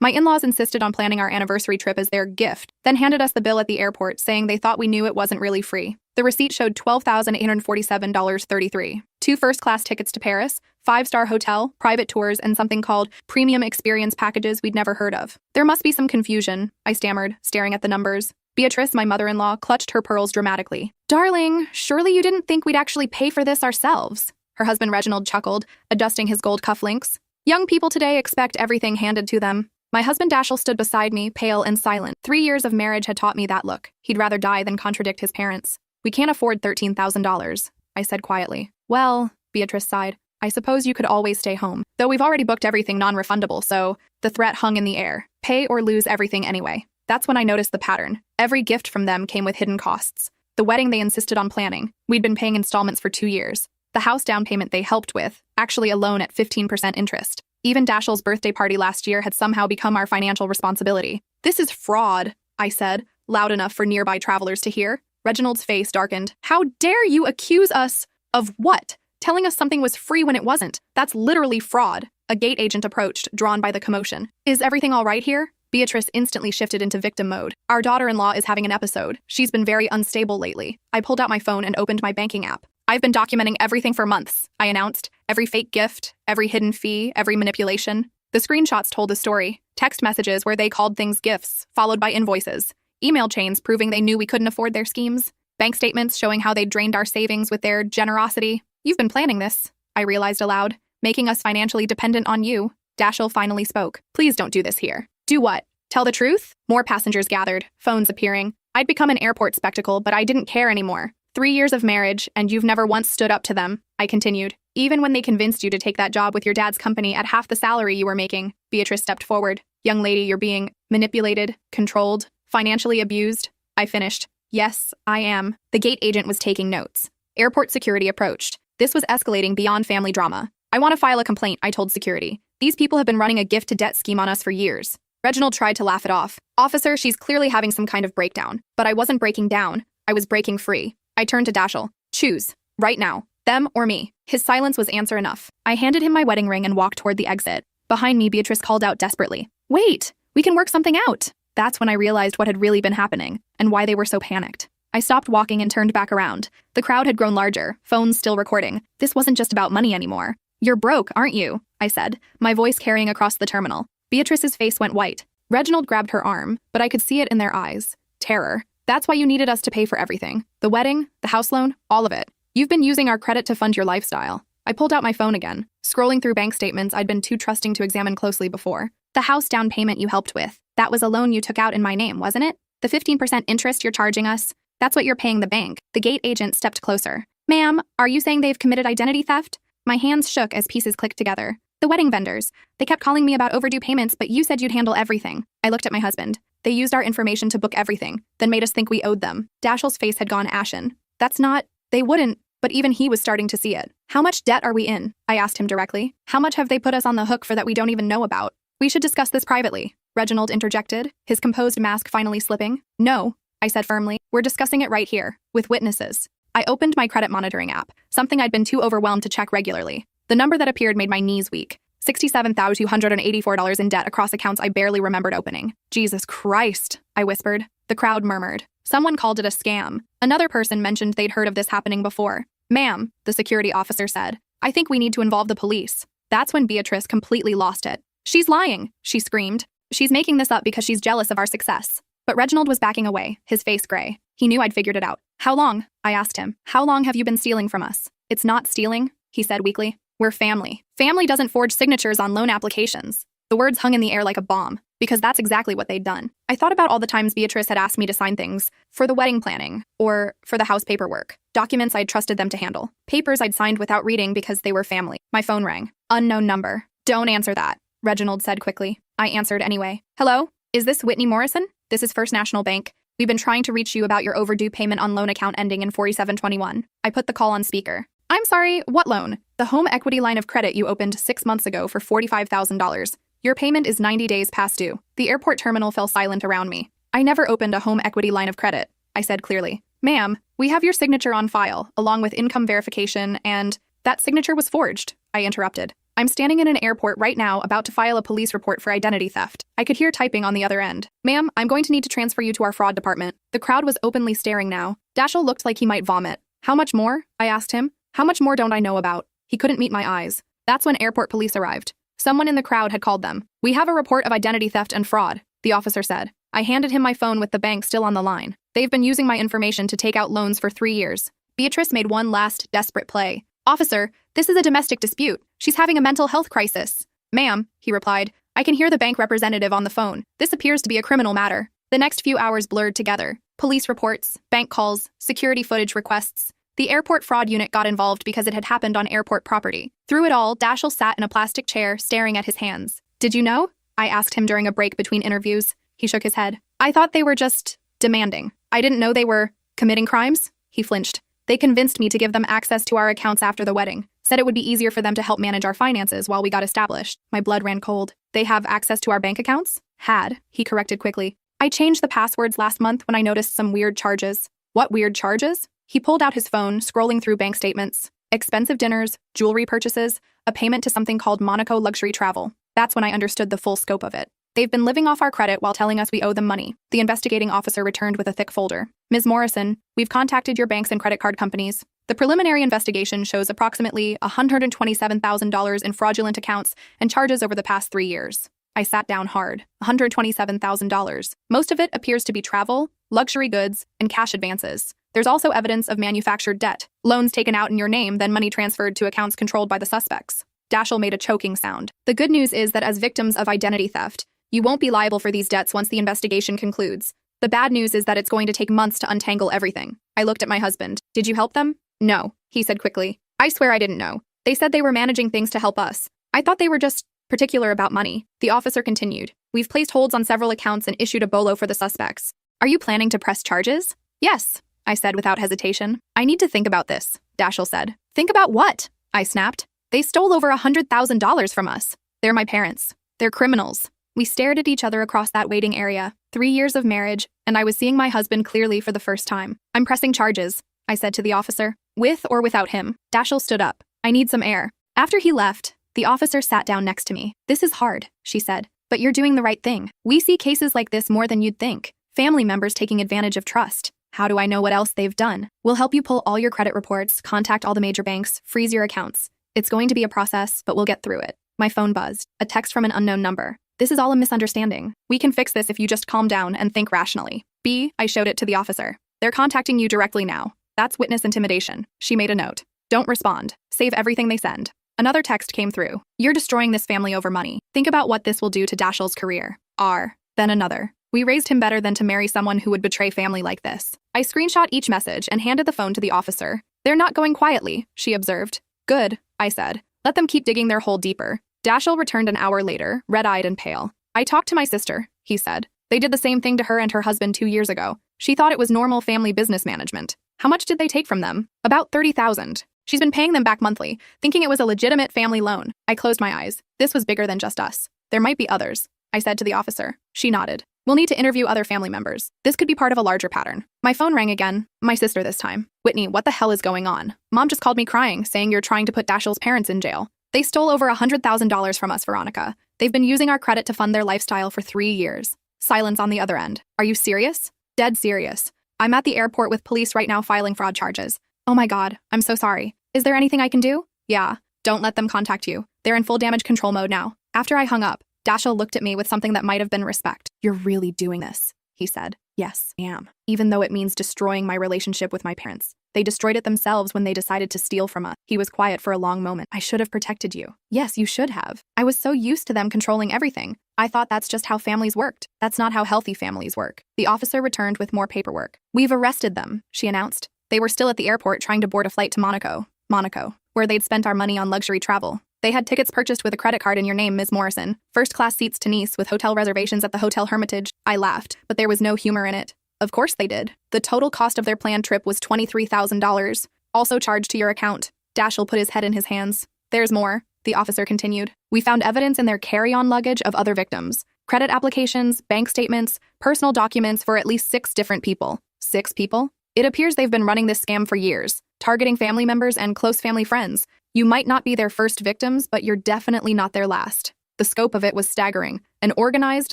My in-laws insisted on planning our anniversary trip as their gift, then handed us the bill at the airport saying they thought we knew it wasn't really free. The receipt showed $12,847.33. 2 first-class tickets to Paris, 5-star hotel, private tours, and something called premium experience packages we'd never heard of. There must be some confusion, I stammered, staring at the numbers. Beatrice, my mother-in-law, clutched her pearls dramatically. Darling, surely you didn't think we'd actually pay for this ourselves. Her husband Reginald chuckled, adjusting his gold cufflinks. Young people today expect everything handed to them. My husband Dashiell stood beside me, pale and silent. 3 years of marriage had taught me that look. He'd rather die than contradict his parents. We can't afford $13,000, I said quietly. Well, Beatrice sighed, I suppose you could always stay home. Though we've already booked everything non-refundable, so the threat hung in the air. Pay or lose everything anyway. That's when I noticed the pattern. Every gift from them came with hidden costs. The wedding they insisted on planning. We'd been paying installments for 2 years. The house down payment they helped with, actually a loan at 15% interest. Even Dashiell's birthday party last year had somehow become our financial responsibility. This is fraud, I said, loud enough for nearby travelers to hear. Reginald's face darkened. How dare you accuse us of what? Telling us something was free when it wasn't. That's literally fraud. A gate agent approached, drawn by the commotion. Is everything all right here? Beatrice instantly shifted into victim mode. Our daughter-in-law is having an episode. She's been very unstable lately. I pulled out my phone and opened my banking app. I've been documenting everything for months, I announced. Every fake gift, every hidden fee, every manipulation. The screenshots told the story. Text messages where they called things gifts, followed by invoices. Email chains proving they knew we couldn't afford their schemes. Bank statements showing how they drained our savings with their generosity. You've been planning this, I realized aloud, making us financially dependent on you. Dashiell finally spoke. Please don't do this here. Do what? Tell the truth? More passengers gathered, phones appearing. I'd become an airport spectacle, but I didn't care anymore. 3 years of marriage, and you've never once stood up to them, I continued. Even when they convinced you to take that job with your dad's company at half the salary you were making. Beatrice stepped forward. Young lady, you're being manipulated, controlled, financially abused. I finished. Yes, I am. The gate agent was taking notes. Airport security approached. This was escalating beyond family drama. I want to file a complaint, I told security. These people have been running a gift-to-debt scheme on us for years. Reginald tried to laugh it off. Officer, she's clearly having some kind of breakdown. But I wasn't breaking down. I was breaking free. I turned to Dashiell. Choose. Right now. Them or me. His silence was answer enough. I handed him my wedding ring and walked toward the exit. Behind me, Beatrice called out desperately. Wait! We can work something out! That's when I realized what had really been happening, and why they were so panicked. I stopped walking and turned back around. The crowd had grown larger, phones still recording. This wasn't just about money anymore. You're broke, aren't you? I said, my voice carrying across the terminal. Beatrice's face went white. Reginald grabbed her arm, but I could see it in their eyes. Terror. That's why you needed us to pay for everything. The wedding, the house loan, all of it. You've been using our credit to fund your lifestyle. I pulled out my phone again, scrolling through bank statements I'd been too trusting to examine closely before. The house down payment you helped with, that was a loan you took out in my name, wasn't it? The 15% interest you're charging us, that's what you're paying the bank. The gate agent stepped closer. Ma'am, are you saying they've committed identity theft? My hands shook as pieces clicked together. The wedding vendors. They kept calling me about overdue payments, but you said you'd handle everything. I looked at my husband. They used our information to book everything, then made us think we owed them. Dashiell's face had gone ashen. That's not... They wouldn't, but even he was starting to see it. How much debt are we in? I asked him directly. How much have they put us on the hook for that we don't even know about? We should discuss this privately, Reginald interjected, his composed mask finally slipping. No, I said firmly. We're discussing it right here, with witnesses. I opened my credit monitoring app, something I'd been too overwhelmed to check regularly. The number that appeared made my knees weak. $67,284 in debt across accounts I barely remembered opening. Jesus Christ, I whispered. The crowd murmured. Someone called it a scam. Another person mentioned they'd heard of this happening before. Ma'am, the security officer said, I think we need to involve the police. That's when Beatrice completely lost it. She's lying, she screamed. She's making this up because she's jealous of our success. But Reginald was backing away, his face gray. He knew I'd figured it out. How long? I asked him. How long have you been stealing from us? It's not stealing, he said weakly. We're family. Family doesn't forge signatures on loan applications. The words hung in the air like a bomb, because that's exactly what they'd done. I thought about all the times Beatrice had asked me to sign things, for the wedding planning, or for the house paperwork. Documents I'd trusted them to handle. Papers I'd signed without reading because they were family. My phone rang. Unknown number. Don't answer that, Reginald said quickly. I answered anyway. Hello? Is this Whitney Morrison? This is First National Bank. We've been trying to reach you about your overdue payment on loan account ending in 4721. I put the call on speaker. I'm sorry, what loan? The home equity line of credit you opened 6 months ago for $45,000. Your payment is 90 days past due. The airport terminal fell silent around me. I never opened a home equity line of credit, I said clearly. Ma'am, we have your signature on file, along with income verification, and that signature was forged, I interrupted. I'm standing in an airport right now about to file a police report for identity theft. I could hear typing on the other end. Ma'am, I'm going to need to transfer you to our fraud department. The crowd was openly staring now. Daschle looked like he might vomit. How much more? I asked him. How much more don't I know about? He couldn't meet my eyes. That's when airport police arrived. Someone in the crowd had called them. We have a report of identity theft and fraud, the officer said. I handed him my phone with the bank still on the line. They've been using my information to take out loans for 3 years. Beatrice made one last desperate play. Officer, this is a domestic dispute. She's having a mental health crisis. Ma'am, he replied. I can hear the bank representative on the phone. This appears to be a criminal matter. The next few hours blurred together. Police reports, bank calls, security footage requests. The airport fraud unit got involved because it had happened on airport property. Through it all, Daschle sat in a plastic chair, staring at his hands. Did you know? I asked him during a break between interviews. He shook his head. I thought they were just demanding. I didn't know they were committing crimes. He flinched. They convinced me to give them access to our accounts after the wedding. Said it would be easier for them to help manage our finances while we got established. My blood ran cold. They have access to our bank accounts? Had, he corrected quickly. I changed the passwords last month when I noticed some weird charges. What weird charges? He pulled out his phone, scrolling through bank statements. Expensive dinners, jewelry purchases, a payment to something called Monaco Luxury Travel. That's when I understood the full scope of it. They've been living off our credit while telling us we owe them money. The investigating officer returned with a thick folder. Ms. Morrison, we've contacted your banks and credit card companies. The preliminary investigation shows approximately $127,000 in fraudulent accounts and charges over the past 3 years. I sat down hard. $127,000. Most of it appears to be travel, luxury goods, and cash advances. There's also evidence of manufactured debt, loans taken out in your name, then money transferred to accounts controlled by the suspects. Daschle made a choking sound. The good news is that as victims of identity theft, you won't be liable for these debts once the investigation concludes. The bad news is that it's going to take months to untangle everything. I looked at my husband. Did you help them? No, he said quickly. I swear I didn't know. They said they were managing things to help us. I thought they were just particular about money. The officer continued. We've placed holds on several accounts and issued a bolo for the suspects. Are you planning to press charges? Yes, I said without hesitation. I need to think about this, Daschle said. Think about what? I snapped. They stole over $100,000 from us. They're my parents. They're criminals. We stared at each other across that waiting area. 3 years of marriage, and I was seeing my husband clearly for the first time. I'm pressing charges, I said to the officer. With or without him. Daschle stood up. I need some air. After he left, the officer sat down next to me. This is hard, she said, but you're doing the right thing. We see cases like this more than you'd think. Family members taking advantage of trust. How do I know what else they've done? We'll help you pull all your credit reports, contact all the major banks, freeze your accounts. It's going to be a process, but we'll get through it. My phone buzzed. A text from an unknown number. This is all a misunderstanding. We can fix this if you just calm down and think rationally. B, I showed it to the officer. They're contacting you directly now. That's witness intimidation. She made a note. Don't respond. Save everything they send. Another text came through. You're destroying this family over money. Think about what this will do to Daschle's career. R. Then another. We raised him better than to marry someone who would betray family like this. I screenshot each message and handed the phone to the officer. They're not going quietly, she observed. Good, I said. Let them keep digging their hole deeper. Daschle returned an hour later, red-eyed and pale. I talked to my sister, he said. They did the same thing to her and her husband 2 years ago. She thought it was normal family business management. How much did they take from them? About $30,000. She's been paying them back monthly, thinking it was a legitimate family loan. I closed my eyes. This was bigger than just us. There might be others, I said to the officer. She nodded. We'll need to interview other family members. This could be part of a larger pattern. My phone rang again. My sister this time. Whitney, what the hell is going on? Mom just called me crying, saying you're trying to put Daschle's parents in jail. They stole over $100,000 from us, Veronica. They've been using our credit to fund their lifestyle for 3 years. Silence on the other end. Are you serious? Dead serious. I'm at the airport with police right now filing fraud charges. Oh my God, I'm so sorry. Is there anything I can do? Yeah. Don't let them contact you. They're in full damage control mode now. After I hung up, Daschle looked at me with something that might have been respect. You're really doing this, he said. Yes, I am. Even though it means destroying my relationship with my parents. They destroyed it themselves when they decided to steal from us. He was quiet for a long moment. I should have protected you. Yes, you should have. I was so used to them controlling everything. I thought that's just how families worked. That's not how healthy families work. The officer returned with more paperwork. We've arrested them, she announced. They were still at the airport trying to board a flight to Monaco, where they'd spent our money on luxury travel. They had tickets purchased with a credit card in your name, Ms. Morrison. First-class seats to Nice with hotel reservations at the Hotel Hermitage. I laughed, but there was no humor in it. Of course they did. The total cost of their planned trip was $23,000, also charged to your account. Daschle put his head in his hands. There's more, the officer continued. We found evidence in their carry-on luggage of other victims. Credit applications, bank statements, personal documents for at least 6 different people. 6 people? It appears they've been running this scam for years, targeting family members and close family friends. You might not be their first victims, but you're definitely not their last. The scope of it was staggering. An organized,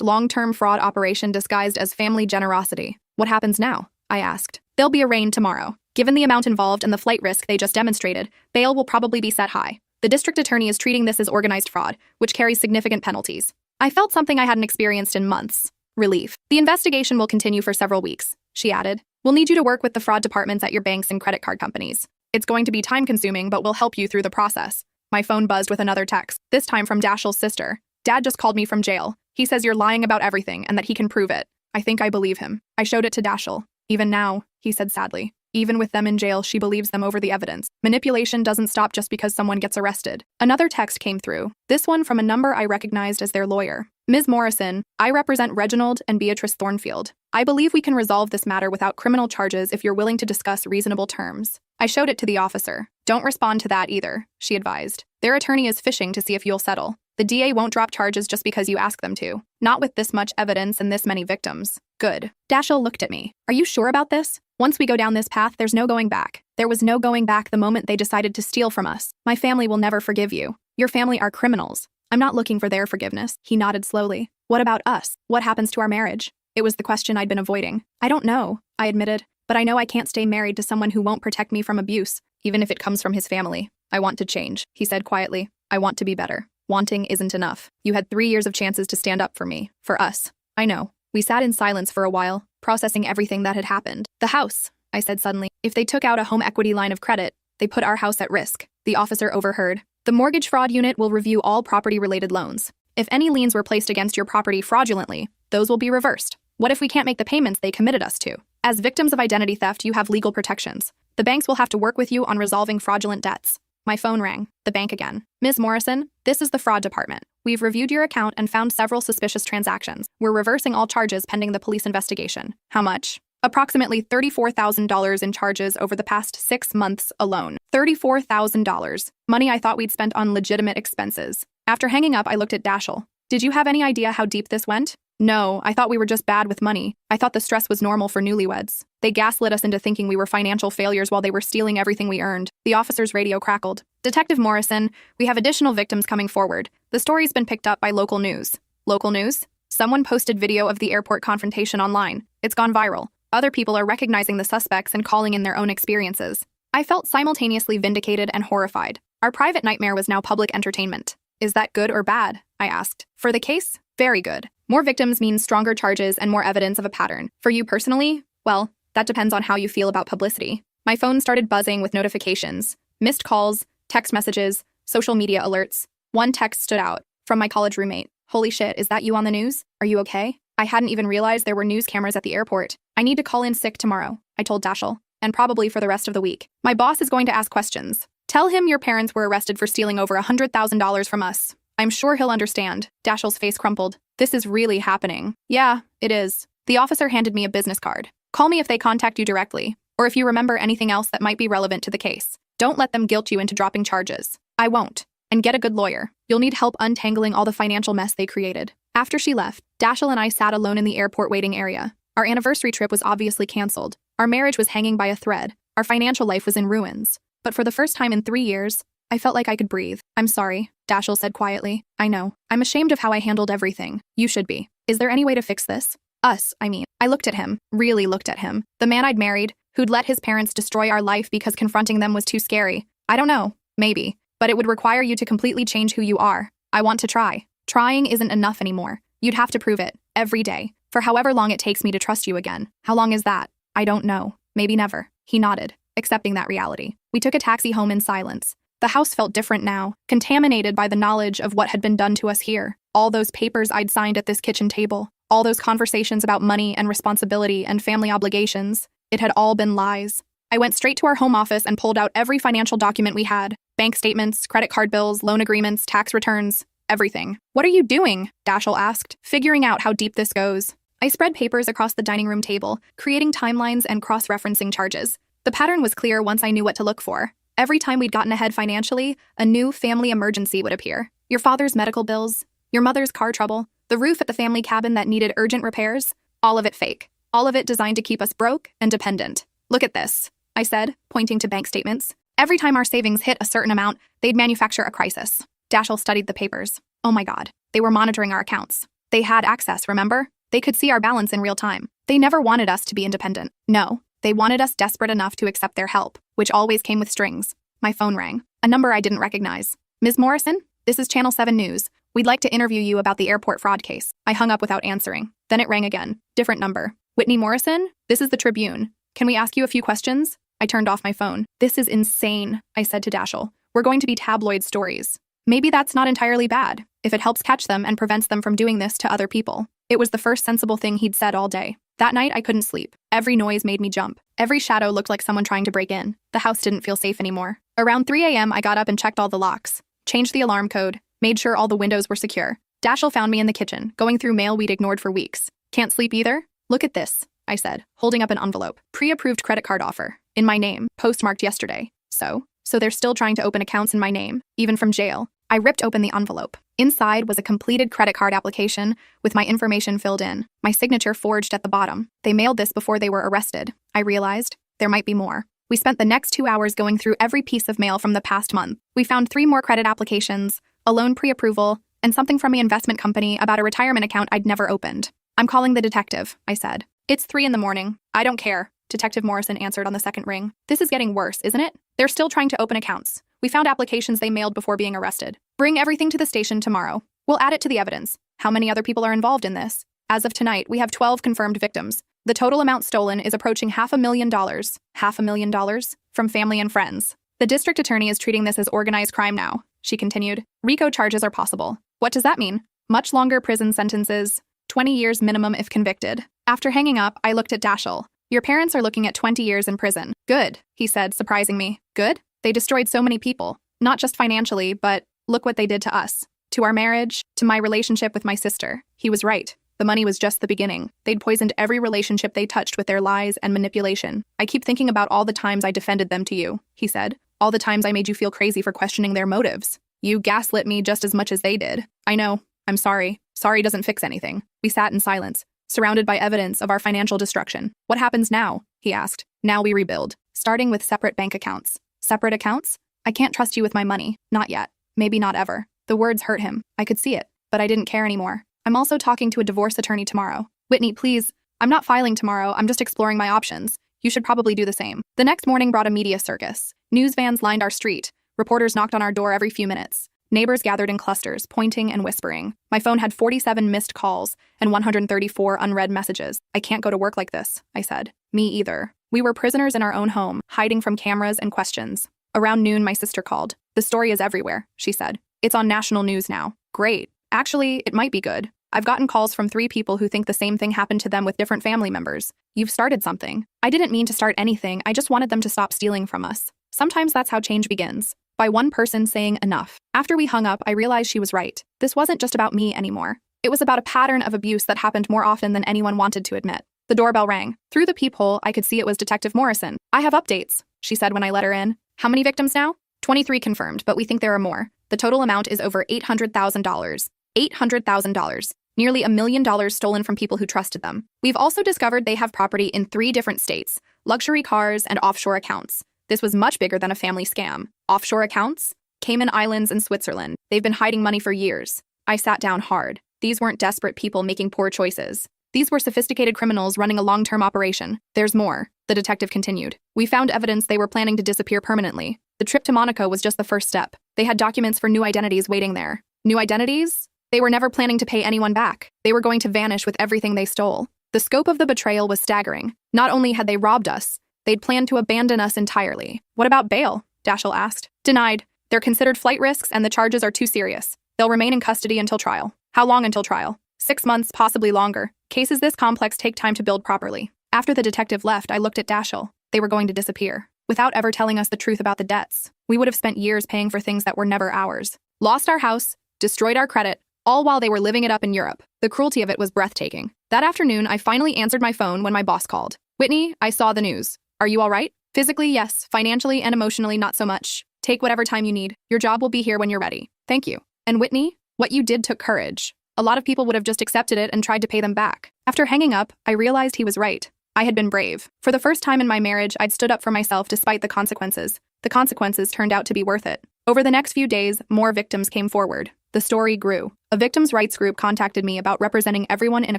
long-term fraud operation disguised as family generosity. What happens now? I asked. They'll be arraigned tomorrow. Given the amount involved and the flight risk they just demonstrated, bail will probably be set high. The district attorney is treating this as organized fraud, which carries significant penalties. I felt something I hadn't experienced in months. Relief. The investigation will continue for several weeks, she added. We'll need you to work with the fraud departments at your banks and credit card companies. It's going to be time-consuming, but we'll help you through the process. My phone buzzed with another text, this time from Dashiell's sister. Dad just called me from jail. He says you're lying about everything and that he can prove it. I think I believe him. I showed it to Dashiell. Even now, he said sadly. Even with them in jail, she believes them over the evidence. Manipulation doesn't stop just because someone gets arrested. Another text came through, this one from a number I recognized as their lawyer. Ms. Morrison, I represent Reginald and Beatrice Thornfield. I believe we can resolve this matter without criminal charges if you're willing to discuss reasonable terms. I showed it to the officer. Don't respond to that either, she advised. Their attorney is fishing to see if you'll settle. The DA won't drop charges just because you ask them to. Not with this much evidence and this many victims. Good. Dashiell looked at me. Are you sure about this? Once we go down this path, there's no going back. There was no going back the moment they decided to steal from us. My family will never forgive you. Your family are criminals. I'm not looking for their forgiveness. He nodded slowly. What about us? What happens to our marriage? It was the question I'd been avoiding. I don't know, I admitted, but I know I can't stay married to someone who won't protect me from abuse, even if it comes from his family. I want to change, he said quietly. I want to be better. Wanting isn't enough. You had 3 years of chances to stand up for me, for us. I know. We sat in silence for a while, processing everything that had happened. The house, I said suddenly. If they took out a home equity line of credit, they put our house at risk. The officer overheard. The mortgage fraud unit will review all property-related loans. If any liens were placed against your property fraudulently, those will be reversed. What if we can't make the payments they committed us to? As victims of identity theft, you have legal protections. The banks will have to work with you on resolving fraudulent debts. My phone rang. The bank again. Ms. Morrison, this is the fraud department. We've reviewed your account and found several suspicious transactions. We're reversing all charges pending the police investigation. How much? Approximately $34,000 in charges over the past 6 months alone. $34,000. Money I thought we'd spent on legitimate expenses. After hanging up, I looked at Dashiell. Did you have any idea how deep this went? No, I thought we were just bad with money. I thought the stress was normal for newlyweds. They gaslit us into thinking we were financial failures while they were stealing everything we earned. The officer's radio crackled. Detective Morrison, we have additional victims coming forward. The story's been picked up by local news. Local news? Someone posted video of the airport confrontation online. It's gone viral. Other people are recognizing the suspects and calling in their own experiences. I felt simultaneously vindicated and horrified. Our private nightmare was now public entertainment. Is that good or bad? I asked. For the case? Very good. More victims means stronger charges and more evidence of a pattern. For you personally? Well, that depends on how you feel about publicity. My phone started buzzing with notifications. Missed calls, text messages, social media alerts. One text stood out, from my college roommate. Holy shit, is that you on the news? Are you okay? I hadn't even realized there were news cameras at the airport. I need to call in sick tomorrow, I told Dashiell, and probably for the rest of the week. My boss is going to ask questions. Tell him your parents were arrested for stealing over $100,000 from us. I'm sure he'll understand. Dashiell's face crumpled. This is really happening. Yeah, it is. The officer handed me a business card. Call me if they contact you directly, or if you remember anything else that might be relevant to the case. Don't let them guilt you into dropping charges. I won't. And get a good lawyer. You'll need help untangling all the financial mess they created. After she left, Dashiell and I sat alone in the airport waiting area. Our anniversary trip was obviously canceled. Our marriage was hanging by a thread. Our financial life was in ruins. But for the first time in 3 years, I felt like I could breathe. I'm sorry, Dashiell said quietly. I know. I'm ashamed of how I handled everything. You should be. Is there any way to fix this? Us, I mean. I looked at him, really looked at him. The man I'd married, who'd let his parents destroy our life because confronting them was too scary. I don't know, maybe. But it would require you to completely change who you are. I want to try. Trying isn't enough anymore. You'd have to prove it, every day, for however long it takes me to trust you again. How long is that? I don't know. Maybe never. He nodded, accepting that reality. We took a taxi home in silence. The house felt different now, contaminated by the knowledge of what had been done to us here. All those papers I'd signed at this kitchen table, all those conversations about money and responsibility and family obligations, it had all been lies. I went straight to our home office and pulled out every financial document we had. Bank statements, credit card bills, loan agreements, tax returns, everything. What are you doing? Dashiell asked, figuring out how deep this goes. I spread papers across the dining room table, creating timelines and cross-referencing charges. The pattern was clear once I knew what to look for. Every time we'd gotten ahead financially, a new family emergency would appear. Your father's medical bills, your mother's car trouble, the roof at the family cabin that needed urgent repairs, all of it fake. All of it designed to keep us broke and dependent. Look at this, I said, pointing to bank statements. Every time our savings hit a certain amount, they'd manufacture a crisis. Dashiell studied the papers. Oh my God. They were monitoring our accounts. They had access, remember? They could see our balance in real time. They never wanted us to be independent. No, they wanted us desperate enough to accept their help, which always came with strings. My phone rang. A number I didn't recognize. Ms. Morrison? This is Channel 7 News. We'd like to interview you about the airport fraud case. I hung up without answering. Then it rang again. Different number. Whitney Morrison? This is the Tribune. Can we ask you a few questions? I turned off my phone. This is insane, I said to Dashiell. We're going to be tabloid stories. Maybe that's not entirely bad, if it helps catch them and prevents them from doing this to other people. It was the first sensible thing he'd said all day. That night, I couldn't sleep. Every noise made me jump. Every shadow looked like someone trying to break in. The house didn't feel safe anymore. Around 3 a.m., I got up and checked all the locks, changed the alarm code, made sure all the windows were secure. Dashiell found me in the kitchen, going through mail we'd ignored for weeks. Can't sleep either? Look at this, I said, holding up an envelope. Pre-approved credit card offer. In my name, postmarked yesterday. So they're still trying to open accounts in my name, even from jail. I ripped open the envelope. Inside was a completed credit card application with my information filled in, my signature forged at the bottom. They mailed this before they were arrested. I realized there might be more. We spent the next 2 hours going through every piece of mail from the past month. We found 3 more credit applications, a loan pre-approval, and something from the investment company about a retirement account I'd never opened. I'm calling the detective, I said. It's 3 in the morning. I don't care, Detective Morrison answered on the second ring. This is getting worse, isn't it? They're still trying to open accounts. We found applications they mailed before being arrested. Bring everything to the station tomorrow. We'll add it to the evidence. How many other people are involved in this? As of tonight, we have 12 confirmed victims. The total amount stolen is approaching $500,000. $500,000? From family and friends. The district attorney is treating this as organized crime now, she continued. RICO charges are possible. What does that mean? Much longer prison sentences. 20 years minimum if convicted. After hanging up, I looked at Dashiell. Your parents are looking at 20 years in prison. Good, he said, surprising me. Good? They destroyed so many people. Not just financially, but look what they did to us. To our marriage, to my relationship with my sister. He was right. The money was just the beginning. They'd poisoned every relationship they touched with their lies and manipulation. I keep thinking about all the times I defended them to you, he said. All the times I made you feel crazy for questioning their motives. You gaslit me just as much as they did. I know. I'm sorry. Sorry doesn't fix anything. We sat in silence, surrounded by evidence of our financial destruction. What happens now? He asked. Now we rebuild, starting with separate bank accounts. Separate accounts? I can't trust you with my money. Not yet. Maybe not ever. The words hurt him. I could see it, but I didn't care anymore. I'm also talking to a divorce attorney tomorrow. Whitney, please. I'm not filing tomorrow. I'm just exploring my options. You should probably do the same. The next morning brought a media circus. News vans lined our street. Reporters knocked on our door every few minutes. Neighbors gathered in clusters, pointing and whispering. My phone had 47 missed calls and 134 unread messages. I can't go to work like this, I said. Me either. We were prisoners in our own home, hiding from cameras and questions. Around noon, my sister called. The story is everywhere, she said. It's on national news now. Great. Actually, it might be good. I've gotten calls from 3 people who think the same thing happened to them with different family members. You've started something. I didn't mean to start anything. I just wanted them to stop stealing from us. Sometimes that's how change begins. By one person saying enough. After we hung up, I realized she was right. This wasn't just about me anymore. It was about a pattern of abuse that happened more often than anyone wanted to admit. The doorbell rang. Through the peephole, I could see it was Detective Morrison. I have updates, she said when I let her in. How many victims now? 23 confirmed, but we think there are more. The total amount is over $800,000. $800,000. Nearly $1 million stolen from people who trusted them. We've also discovered they have property in 3 different states, luxury cars and offshore accounts. This was much bigger than a family scam. Offshore accounts? Cayman Islands and Switzerland. They've been hiding money for years. I sat down hard. These weren't desperate people making poor choices. These were sophisticated criminals running a long-term operation. There's more, the detective continued. We found evidence they were planning to disappear permanently. The trip to Monaco was just the first step. They had documents for new identities waiting there. New identities? They were never planning to pay anyone back. They were going to vanish with everything they stole. The scope of the betrayal was staggering. Not only had they robbed us, they'd planned to abandon us entirely. What about bail? Dashiell asked. Denied. They're considered flight risks and the charges are too serious. They'll remain in custody until trial. How long until trial? 6 months, possibly longer. Cases this complex take time to build properly. After the detective left, I looked at Dashiell. They were going to disappear. Without ever telling us the truth about the debts. We would have spent years paying for things that were never ours. Lost our house, destroyed our credit, all while they were living it up in Europe. The cruelty of it was breathtaking. That afternoon, I finally answered my phone when my boss called. Whitney, I saw the news. Are you all right? Physically, yes. Financially and emotionally, not so much. Take whatever time you need. Your job will be here when you're ready. Thank you. And Whitney, what you did took courage. A lot of people would have just accepted it and tried to pay them back. After hanging up, I realized he was right. I had been brave. For the first time in my marriage, I'd stood up for myself despite the consequences. The consequences turned out to be worth it. Over the next few days, more victims came forward. The story grew. A victims' rights group contacted me about representing everyone in a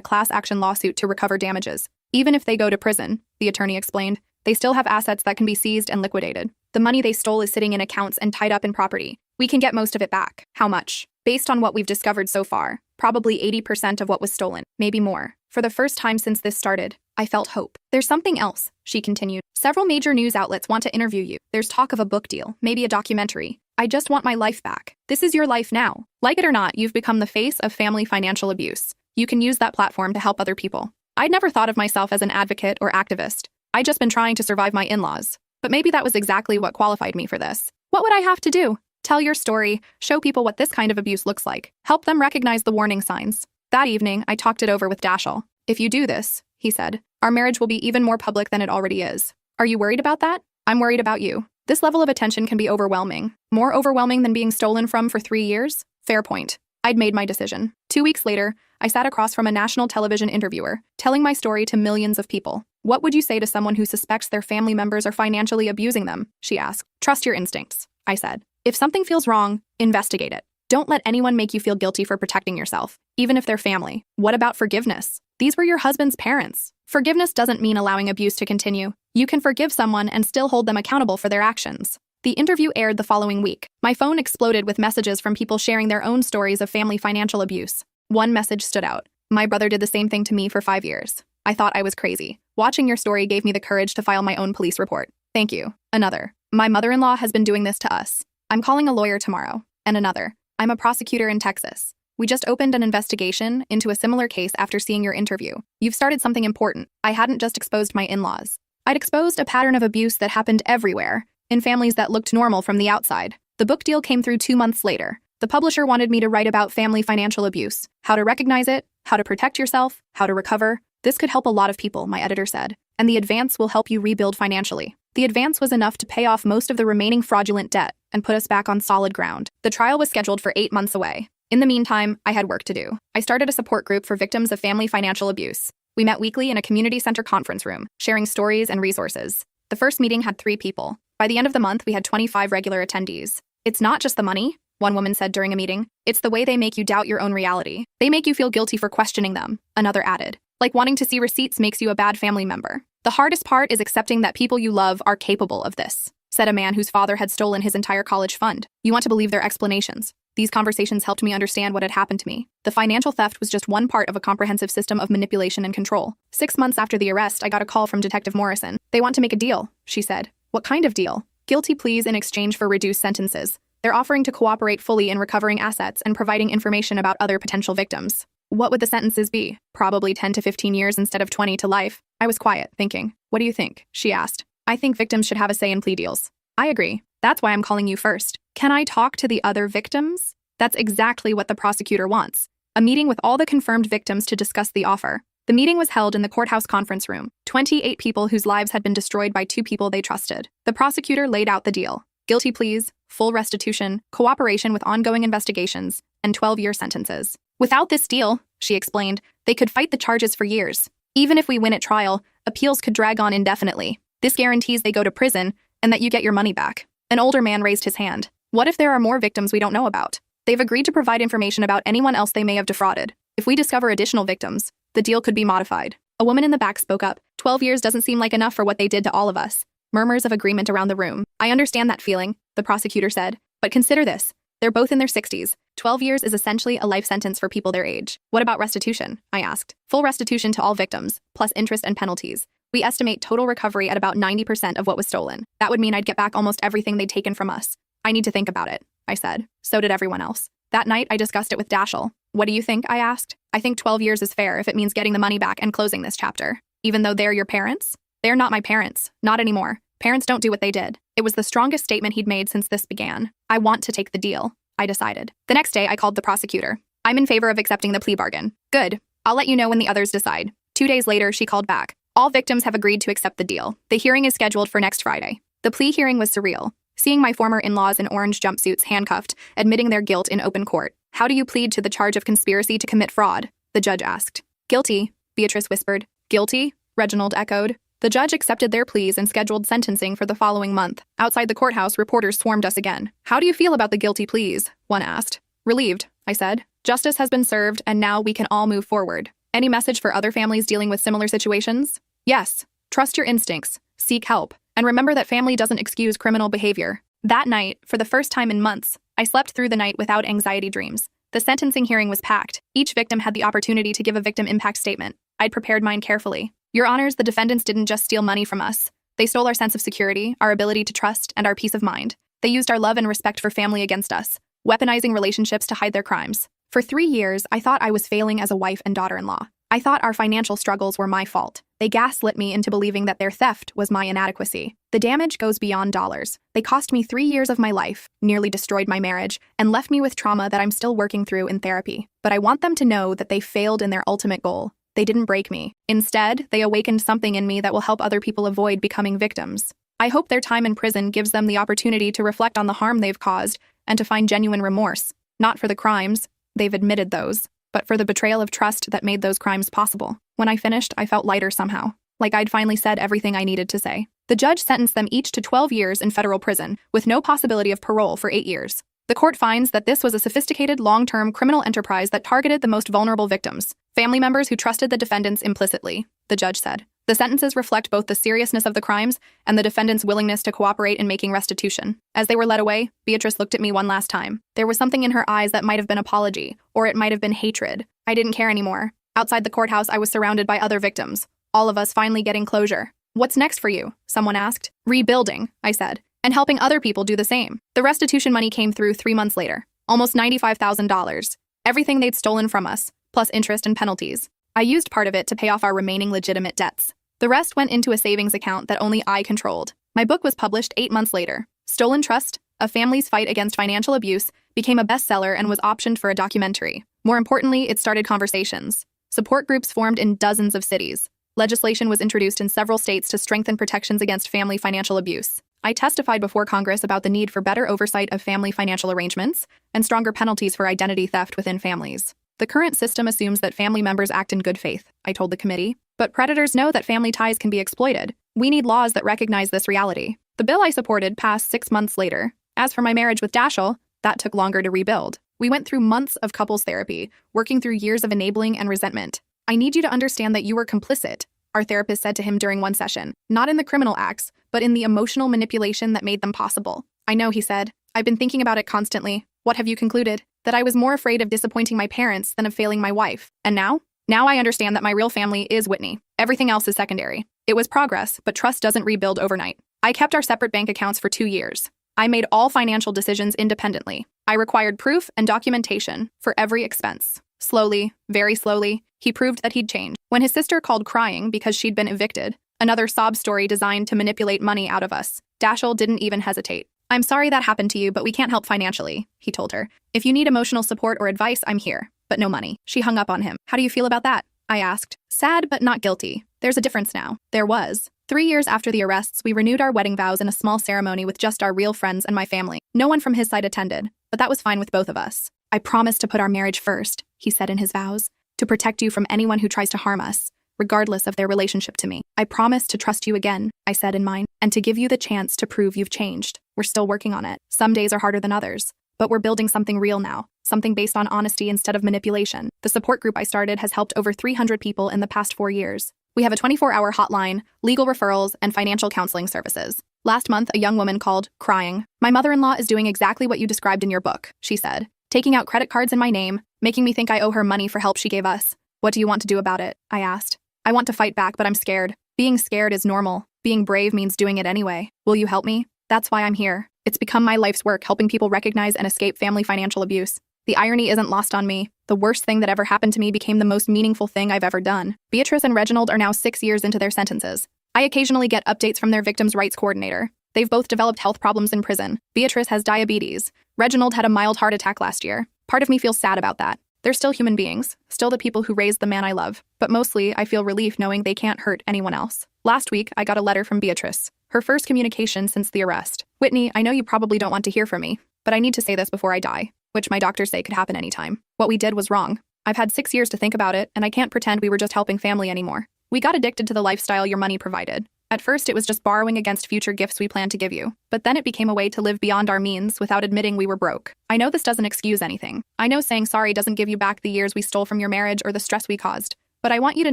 class action lawsuit to recover damages. Even if they go to prison, the attorney explained, they still have assets that can be seized and liquidated. The money they stole is sitting in accounts and tied up in property. We can get most of it back. How much? Based on what we've discovered so far, probably 80% of what was stolen, maybe more. For the first time since this started, I felt hope. There's something else, she continued. Several major news outlets want to interview you. There's talk of a book deal, maybe a documentary. I just want my life back. This is your life now. Like it or not, you've become the face of family financial abuse. You can use that platform to help other people. I'd never thought of myself as an advocate or activist. I'd just been trying to survive my in-laws. But maybe that was exactly what qualified me for this. What would I have to do? Tell your story, show people what this kind of abuse looks like, help them recognize the warning signs. That evening, I talked it over with Dashel. If you do this, he said, our marriage will be even more public than it already is. Are you worried about that? I'm worried about you. This level of attention can be overwhelming. More overwhelming than being stolen from for 3 years? Fair point. I'd made my decision. 2 weeks later, I sat across from a national television interviewer, telling my story to millions of people. What would you say to someone who suspects their family members are financially abusing them? She asked. Trust your instincts, I said. If something feels wrong, investigate it. Don't let anyone make you feel guilty for protecting yourself, even if they're family. What about forgiveness? These were your husband's parents. Forgiveness doesn't mean allowing abuse to continue. You can forgive someone and still hold them accountable for their actions. The interview aired the following week. My phone exploded with messages from people sharing their own stories of family financial abuse. One message stood out. My brother did the same thing to me for 5 years. I thought I was crazy. Watching your story gave me the courage to file my own police report. Thank you. Another. My mother-in-law has been doing this to us. I'm calling a lawyer tomorrow. And another. I'm a prosecutor in Texas. We just opened an investigation into a similar case after seeing your interview. You've started something important. I hadn't just exposed my in-laws. I'd exposed a pattern of abuse that happened everywhere, in families that looked normal from the outside. The book deal came through 2 months later. The publisher wanted me to write about family financial abuse, how to recognize it, how to protect yourself, how to recover. This could help a lot of people, my editor said, and the advance will help you rebuild financially. The advance was enough to pay off most of the remaining fraudulent debt and put us back on solid ground. The trial was scheduled for 8 months away. In the meantime, I had work to do. I started a support group for victims of family financial abuse. We met weekly in a community center conference room, sharing stories and resources. The first meeting had 3 people. By the end of the month, we had 25 regular attendees. It's not just the money, one woman said during a meeting. It's the way they make you doubt your own reality. They make you feel guilty for questioning them, another added. Like wanting to see receipts makes you a bad family member. The hardest part is accepting that people you love are capable of this, said a man whose father had stolen his entire college fund. You want to believe their explanations. These conversations helped me understand what had happened to me. The financial theft was just one part of a comprehensive system of manipulation and control. 6 months after the arrest, I got a call from Detective Morrison. They want to make a deal, she said. What kind of deal? Guilty pleas in exchange for reduced sentences. They're offering to cooperate fully in recovering assets and providing information about other potential victims. What would the sentences be? Probably 10 to 15 years instead of 20 to life. I was quiet, thinking. What do you think? She asked. I think victims should have a say in plea deals. I agree. That's why I'm calling you first. Can I talk to the other victims? That's exactly what the prosecutor wants. A meeting with all the confirmed victims to discuss the offer. The meeting was held in the courthouse conference room. 28 people whose lives had been destroyed by 2 people they trusted. The prosecutor laid out the deal. Guilty pleas, full restitution, cooperation with ongoing investigations, and 12-year sentences. Without this deal, she explained, they could fight the charges for years. Even if we win at trial, appeals could drag on indefinitely. This guarantees they go to prison and that you get your money back. An older man raised his hand. What if there are more victims we don't know about? They've agreed to provide information about anyone else they may have defrauded. If we discover additional victims, the deal could be modified. A woman in the back spoke up. 12 years doesn't seem like enough for what they did to all of us. Murmurs of agreement around the room. I understand that feeling, the prosecutor said. But consider this. They're both in their 60s. 12 years is essentially a life sentence for people their age. What about restitution? I asked. Full restitution to all victims, plus interest and penalties. We estimate total recovery at about 90% of what was stolen. That would mean I'd get back almost everything they'd taken from us. I need to think about it, I said. So did everyone else. That night, I discussed it with Dashel. What do you think? I asked. I think 12 years is fair if it means getting the money back and closing this chapter. Even though they're your parents? They're not my parents. Not anymore. Parents don't do what they did. It was the strongest statement he'd made since this began. I want to take the deal, I decided. The next day, I called the prosecutor. I'm in favor of accepting the plea bargain. Good. I'll let you know when the others decide. 2 days later, she called back. All victims have agreed to accept the deal. The hearing is scheduled for next Friday. The plea hearing was surreal. Seeing my former in-laws in orange jumpsuits handcuffed, admitting their guilt in open court. How do you plead to the charge of conspiracy to commit fraud? The judge asked. Guilty, Beatrice whispered. Guilty? Reginald echoed. The judge accepted their pleas and scheduled sentencing for the following month. Outside the courthouse, reporters swarmed us again. "How do you feel about the guilty pleas?" one asked. "Relieved," I said. "Justice has been served, and now we can all move forward." Any message for other families dealing with similar situations? Yes. Trust your instincts, seek help, and remember that family doesn't excuse criminal behavior. That night, for the first time in months, I slept through the night without anxiety dreams. The sentencing hearing was packed. Each victim had the opportunity to give a victim impact statement. I'd prepared mine carefully. Your Honors, the defendants didn't just steal money from us. They stole our sense of security, our ability to trust, and our peace of mind. They used our love and respect for family against us, weaponizing relationships to hide their crimes. For 3 years, I thought I was failing as a wife and daughter-in-law. I thought our financial struggles were my fault. They gaslit me into believing that their theft was my inadequacy. The damage goes beyond dollars. They cost me 3 years of my life, nearly destroyed my marriage, and left me with trauma that I'm still working through in therapy. But I want them to know that they failed in their ultimate goal. They didn't break me. Instead, they awakened something in me that will help other people avoid becoming victims. I hope their time in prison gives them the opportunity to reflect on the harm they've caused and to find genuine remorse, not for the crimes, they've admitted those, but for the betrayal of trust that made those crimes possible. When I finished, I felt lighter somehow, like I'd finally said everything I needed to say. The judge sentenced them each to 12 years in federal prison, with no possibility of parole for 8 years. The court finds that this was a sophisticated, long-term criminal enterprise that targeted the most vulnerable victims, family members who trusted the defendants implicitly, the judge said. The sentences reflect both the seriousness of the crimes and the defendants' willingness to cooperate in making restitution. As they were led away, Beatrice looked at me one last time. There was something in her eyes that might have been apology, or it might have been hatred. I didn't care anymore. Outside the courthouse, I was surrounded by other victims, all of us finally getting closure. "What's next for you?" someone asked. "Rebuilding," I said, "and helping other people do the same." The restitution money came through 3 months later, almost $95,000. Everything they'd stolen from us, plus interest and penalties. I used part of it to pay off our remaining legitimate debts. The rest went into a savings account that only I controlled. My book was published 8 months later. Stolen Trust, A Family's Fight Against Financial Abuse, became a bestseller and was optioned for a documentary. More importantly, it started conversations. Support groups formed in dozens of cities. Legislation was introduced in several states to strengthen protections against family financial abuse. I testified before Congress about the need for better oversight of family financial arrangements and stronger penalties for identity theft within families. The current system assumes that family members act in good faith, I told the committee. But predators know that family ties can be exploited. We need laws that recognize this reality. The bill I supported passed 6 months later. As for my marriage with Dashel, that took longer to rebuild. We went through months of couples therapy, working through years of enabling and resentment. "I need you to understand that you were complicit," our therapist said to him during one session. "Not in the criminal acts, but in the emotional manipulation that made them possible." "I know," he said. "I've been thinking about it constantly. What have you concluded?" "That I was more afraid of disappointing my parents than of failing my wife. And now? Now I understand that my real family is Whitney. Everything else is secondary. It was progress, but trust doesn't rebuild overnight. I kept our separate bank accounts for 2 years. I made all financial decisions independently. I required proof and documentation for every expense. Slowly, very slowly, he proved that he'd changed. When his sister called crying because she'd been evicted, another sob story designed to manipulate money out of us, Dashel didn't even hesitate. "I'm sorry that happened to you, but we can't help financially," he told her. "If you need emotional support or advice, I'm here. But no money." She hung up on him. "How do you feel about that?" I asked. "Sad, but not guilty. There's a difference now." There was. 3 years after the arrests, we renewed our wedding vows in a small ceremony with just our real friends and my family. No one from his side attended, but that was fine with both of us. "I promise to put our marriage first," he said in his vows, "to protect you from anyone who tries to harm us, regardless of their relationship to me. I promise to trust you again," I said in mine, "and to give you the chance to prove you've changed. We're still working on it. Some days are harder than others. But we're building something real now, something based on honesty instead of manipulation." The support group I started has helped over 300 people in the past 4 years. We have a 24-hour hotline, legal referrals, and financial counseling services. Last month, a young woman called, crying. "My mother-in-law is doing exactly what you described in your book," she said, "taking out credit cards in my name, making me think I owe her money for help she gave us." "What do you want to do about it?" I asked. "I want to fight back, but I'm scared." "Being scared is normal. Being brave means doing it anyway. Will you help me?" "That's why I'm here. It's become my life's work helping people recognize and escape family financial abuse. The irony isn't lost on me. The worst thing that ever happened to me became the most meaningful thing I've ever done." Beatrice and Reginald are now 6 years into their sentences. I occasionally get updates from their victims' rights coordinator. They've both developed health problems in prison. Beatrice has diabetes. Reginald had a mild heart attack last year. Part of me feels sad about that. They're still human beings, still the people who raised the man I love. But mostly, I feel relief knowing they can't hurt anyone else. Last week, I got a letter from Beatrice. Her first communication since the arrest. "Whitney, I know you probably don't want to hear from me, but I need to say this before I die," which my doctors say could happen anytime. "What we did was wrong. I've had 6 years to think about it, and I can't pretend we were just helping family anymore. We got addicted to the lifestyle your money provided. At first, it was just borrowing against future gifts we planned to give you. But then it became a way to live beyond our means without admitting we were broke. I know this doesn't excuse anything. I know saying sorry doesn't give you back the years we stole from your marriage or the stress we caused. But I want you to